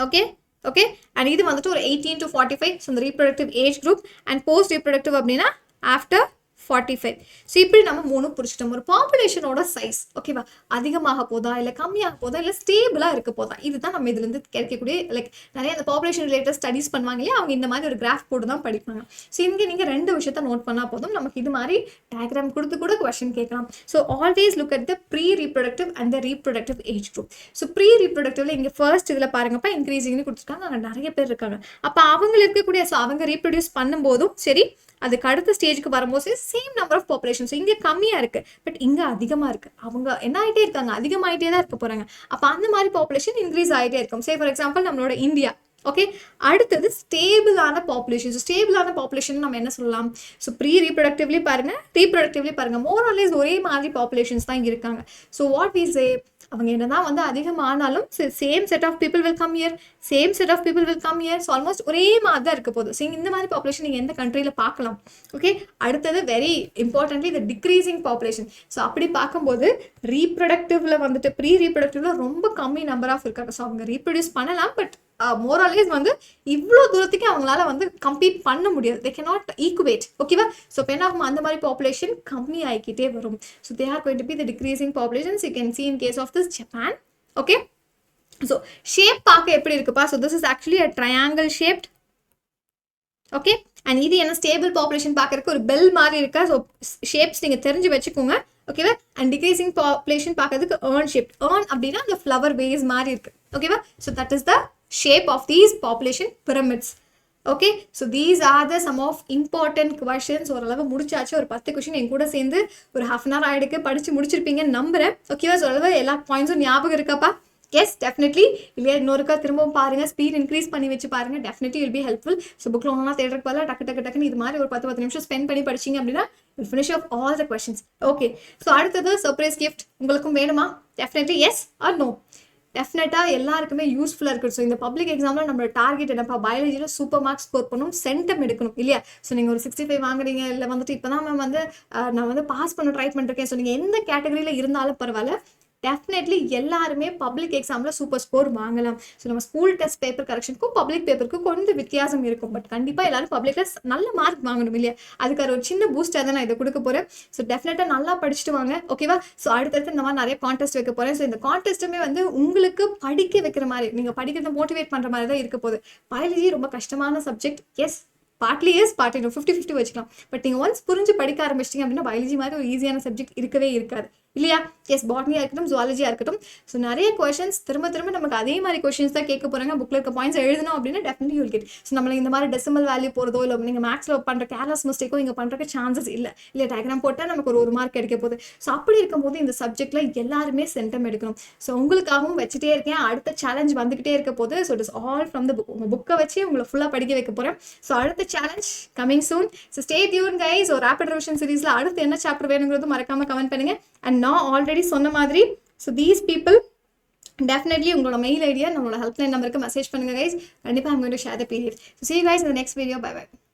ஓகே ஓகே, அண்ட் இது வந்துட்டு ஒரு 18 to 45. ஸோ இந்த reproductive age group. And post reproductive அப்படின்னா ஆஃப்டர் 45. ஸோ இப்படி நம்ம 3 பிடிச்சிட்டோம். ஒரு பாப்புலேஷனோட சைஸ் ஓகேவா அதிகமாக போதா இல்லை கம்மியாக போதா இல்லை ஸ்டேபிளாக இருக்க போதா, இதுதான் நம்ம இதுலேருந்து கிடைக்கக்கூடிய லைக் நிறைய அந்த பாப்புலேஷன் ரிலேட்டட் ஸ்டடிஸ் பண்ணுவாங்க இல்லையா, அவங்க இந்த மாதிரி ஒரு கிராஃப் போட்டு தான் படிப்பாங்க. ஸோ இங்கே நீங்கள் 2 விஷயத்த நோட் பண்ணால் போதும், நமக்கு இது மாதிரி டயக்ராம் கொடுத்து கூட கொஸ்டின் கேட்கலாம். So always look at the pre reproductive and the reproductive age group. So pre ரீப்ரொடக்டிவ்ல இங்கே ஃபர்ஸ்ட் இதில் பாருங்கப்பா இன்க்ரீசிங்னு கொடுத்துருக்காங்க, அங்கே நிறைய பேர் இருக்காங்க. அப்போ அவங்க இருக்கக்கூடிய ஸோ அவங்க ரீப்ரொடியூஸ் பண்ணும்போதும் சரி, அதுக்கு அடுத்த ஸ்டேஜுக்கு வரும்போது same number of population. So இங்கே கம்மியாக இருக்கு, பட் இங்கே அதிகமாக இருக்கு. அவங்க என்ன ஆகிட்டே இருக்காங்க, அதிகமாகிட்டே தான் இருக்க போறாங்க. அப்போ அந்த மாதிரி பாப்புலேஷன் இன்க்ரீஸ் ஆகிட்டே இருக்கும். சே ஃபார் எக்ஸாம்பிள் நம்மளோட இந்தியா. ஓகே, அடுத்தது ஸ்டேபிளான பாப்புலேஷன். ஸோ ஸ்டேபிளான பாப்புலேஷன் நம்ம என்ன சொல்லலாம், ஸோ ப்ரீ ரீப்ரொடக்டிவ்லி பாருங்க, ரீப்ரொடக்டிவ்லி பாருங்க, மோர் ஆர் லெஸ் ஒரே மாதிரி பாப்புலேஷன்ஸ் தான் இருக்காங்க. ஸோ வாட் வி சே, அவங்க என்னதான் வந்து அதிகமானாலும் same set of people will come year, same set of people will come year. So almost ஒரே மாதிரி தான் இருக்க போகுது. ஸோ இந்த மாதிரி பாப்புலேஷன் நீங்கள் எந்த கண்ட்ரியில் பார்க்கலாம். ஓகே, அடுத்தது வெரி இம்பார்ட்டன்ட்லி இந்த டிக்ரீசிங் பாப்புலேஷன். ஸோ அப்படி பார்க்கும்போது ரீப்ரொடக்டிவ்ல வந்துட்டு ப்ரீ ரீப்ரொடக்டிவ்ல ரொம்ப கம்மி நம்பர் ஆஃப் இருக்காங்க. ஸோ அவங்க ரீப்ரொடியூஸ் பண்ணலாம், பட் மோரலேஸ் வந்து இவ்வளோ தூரத்துக்கு அவங்களால வந்து கம்ப்ளீட் பண்ண முடியாது. They cannot equate. ஓகேவா? ஸோ இப்போ என்ன ஆகும், அந்த மாதிரி பாப்புலேஷன் கம்மி ஆகிக்கிட்டே வரும். So they are going to be the decreasing populations. You can see in case of this Japan. Okay, so shape பார்க்க எப்படி இருக்குப்பா, so this is actually a triangle shaped. Okay, and இது என்ன ஸ்டேபிள் பாப்புலேஷன் பார்க்கறதுக்கு ஒரு bell மாதிரி இருக்கா. So shapes நீங்கள் தெரிஞ்சு வச்சுக்கோங்க. ஓகேவா? அண்ட் டிக்ரீசிங் பாப்புலேஷன் பார்க்கறதுக்கு ஏர்ன் ஷேப். ஏர்ன் அப்படின்னா அந்த ஃப்ளவர் வேஸ் மாதிரி இருக்கு. ஓகேவா? So that is the shape of these population pyramids. Okay, so these are the some of important questions. ஓரளவு முடிச்சாச்சு. ஒரு 10 கொஸ்டின் என் கூட சேர்ந்து ஒரு ஹாஃப் அன் ஹவர் ஆயிடுக்கு படிச்சு முடிச்சிருப்பீங்கன்னு நம்புறேன். ஓகேவா? ஸோ ஓரளவு எல்லா பாயிண்ட்ஸும் ஞாபகம் இருக்காப்பா? Yes, definitely. இல்லையா இன்னொருக்கா திரும்பவும் பாருங்க, ஸ்பீட் இன்க்ரீஸ் பண்ணி வச்சு பாருங்க, definitely will be helpful. So புக்கில் ஒன்றா தேடுறதுக்கு பதிலாக டக்குன்னு இது மாதிரி ஒரு 10 நிமிஷம் ஸ்பெண்ட் பண்ணி படிச்சிங்க அப்படின்னா will finish off all the questions. Okay, so அடுத்தது சர்ப்ரைஸ் கிஃப்ட் உங்களுக்கும் வேணுமா? Definitely yes or no? டெஃபினட்டாக எல்லாருக்குமே யூஸ்ஃபுல்லாக இருக்குது. ஸோ இந்த பப்ளிக் எக்ஸாமில் நம்மளோட டார்கெட் என்னப்பா, பயாலஜியில் சூப்பர் மார்க்ஸ் ஸ்கோர் பண்ணணும், சென்டம் எடுக்கணும் இல்லையா? ஸோ நீங்கள் ஒரு 65 வாங்குறீங்க, இல்லை வந்துட்டு இப்போ தான் மேம் வந்து நான் வந்து பாஸ் பண்ண ட்ரை பண்ணிருக்கேன். ஸோ நீங்கள் எந்த கேட்டகரியில் இருந்தாலும் பரவாயில்ல, டெஃபினெட்லி எல்லாருமே பப்ளிக் எக்ஸாமில் சூப்பர் ஸ்கோர் வாங்கலாம். ஸோ நம்ம ஸ்கூல் டெஸ்ட் பேப்பர் கரெக்ஷனுக்கும் பப்ளிக் பேப்பருக்கும் கொஞ்சம் வித்தியாசம் இருக்கும். பட் கண்டிப்பாக எல்லாரும் பப்ளிக்கில் நல்ல மார்க் வாங்கணும் இல்லையா? அதுக்கு ஒரு சின்ன பூஸ்டாக தான் நான் இதை கொடுக்க போகிறேன். ஸோ டெஃபினட்டாக நல்லா படிச்சுட்டு வாங்க. ஓகேவா? ஸோ அடுத்தடுத்து இந்த மாதிரி நிறைய கான்டெஸ்ட் வைக்க போகிறேன். ஸோ இந்த கான்டெஸ்ட்டுமே வந்து உங்களுக்கு படிக்க வைக்கிற மாதிரி, நீங்கள் படிக்கிறத மோட்டிவேட் பண்ணுற மாதிரி தான் இருக்க போகுது. பயாலஜி ரொம்ப கஷ்டமான subject. Yes, partly yes, partly no, 50-50 வச்சுக்கலாம். பட் நீங்கள் ஒன்ஸ் புரிஞ்சு படிக்க ஆரம்பிச்சிட்டிங்க அப்படின்னா பயாலஜி மாதிரி ஒரு ஈஸியான சப்ஜெக்ட் இருக்கவே இருக்காது இல்லையா? எஸ், பாட்னியாக இருக்கட்டும், ஜுவாலஜியாக இருக்கட்டும். ஸோ நிறைய கொஷின்ஸ் திரும்ப நமக்கு அதே மாதிரி கொஷின்ஸ் தான் கேட்க போகிறாங்க. புக்கில் இருக்க பாயிண்ட்ஸ் எழுதணும் அப்படின்னா டெஃபினெட்லி யூல் கெட். ஸோ நம்மளுக்கு இந்த மாதிரி டெசிமல் வேல்யூ போகிறதோ இல்லை நீங்கள் மேக்ஸில் பண்ணுற கேர்லெஸ் மிஸ்டேக்கோ இங்கே பண்ணுறதுக்கு சான்சஸ் இல்லை. டயக்ராம் போட்டால் நமக்கு ஒரு மார்க் கிடைக்க போகுது. ஸோ அப்படி இருக்கும்போது இந்த சப்ஜெக்டில் எல்லாருமே சென்டம் எடுக்கணும். ஸோ உங்களுக்காகவும் வச்சுட்டே இருக்கேன். அடுத்த சேலஞ்ச் வந்துக்கிட்டே இருக்க போது. So it is all from the book. உங்கள் புக்கை வச்சு உங்களை ஃபுல்லாக படிக்க வைக்க போகிறேன். ஸோ அடுத்த challenge coming soon. So stay tune guys. ஒரு ரேபிட் ரிவிஷன் சீரீஸில் அடுத்து என்ன சாப்டர் வேணுங்கிறது மறக்காமல் கமெண்ட் பண்ணுங்கள். அண்ட் நான் ஆல்ரெடி சொன்ன மாதிரி ஸோ தீஸ் பீப்புள் டெஃபினெட்லி உங்களோட மெயில் ஐடியா நம்மளோட ஹெல்ப்லைன் நம்பருக்கு மெசேஜ் பண்ணுங்க கைஸ். கண்டிப்பாக I'm going to share the PDF. So see you guys in the next video. Bye bye.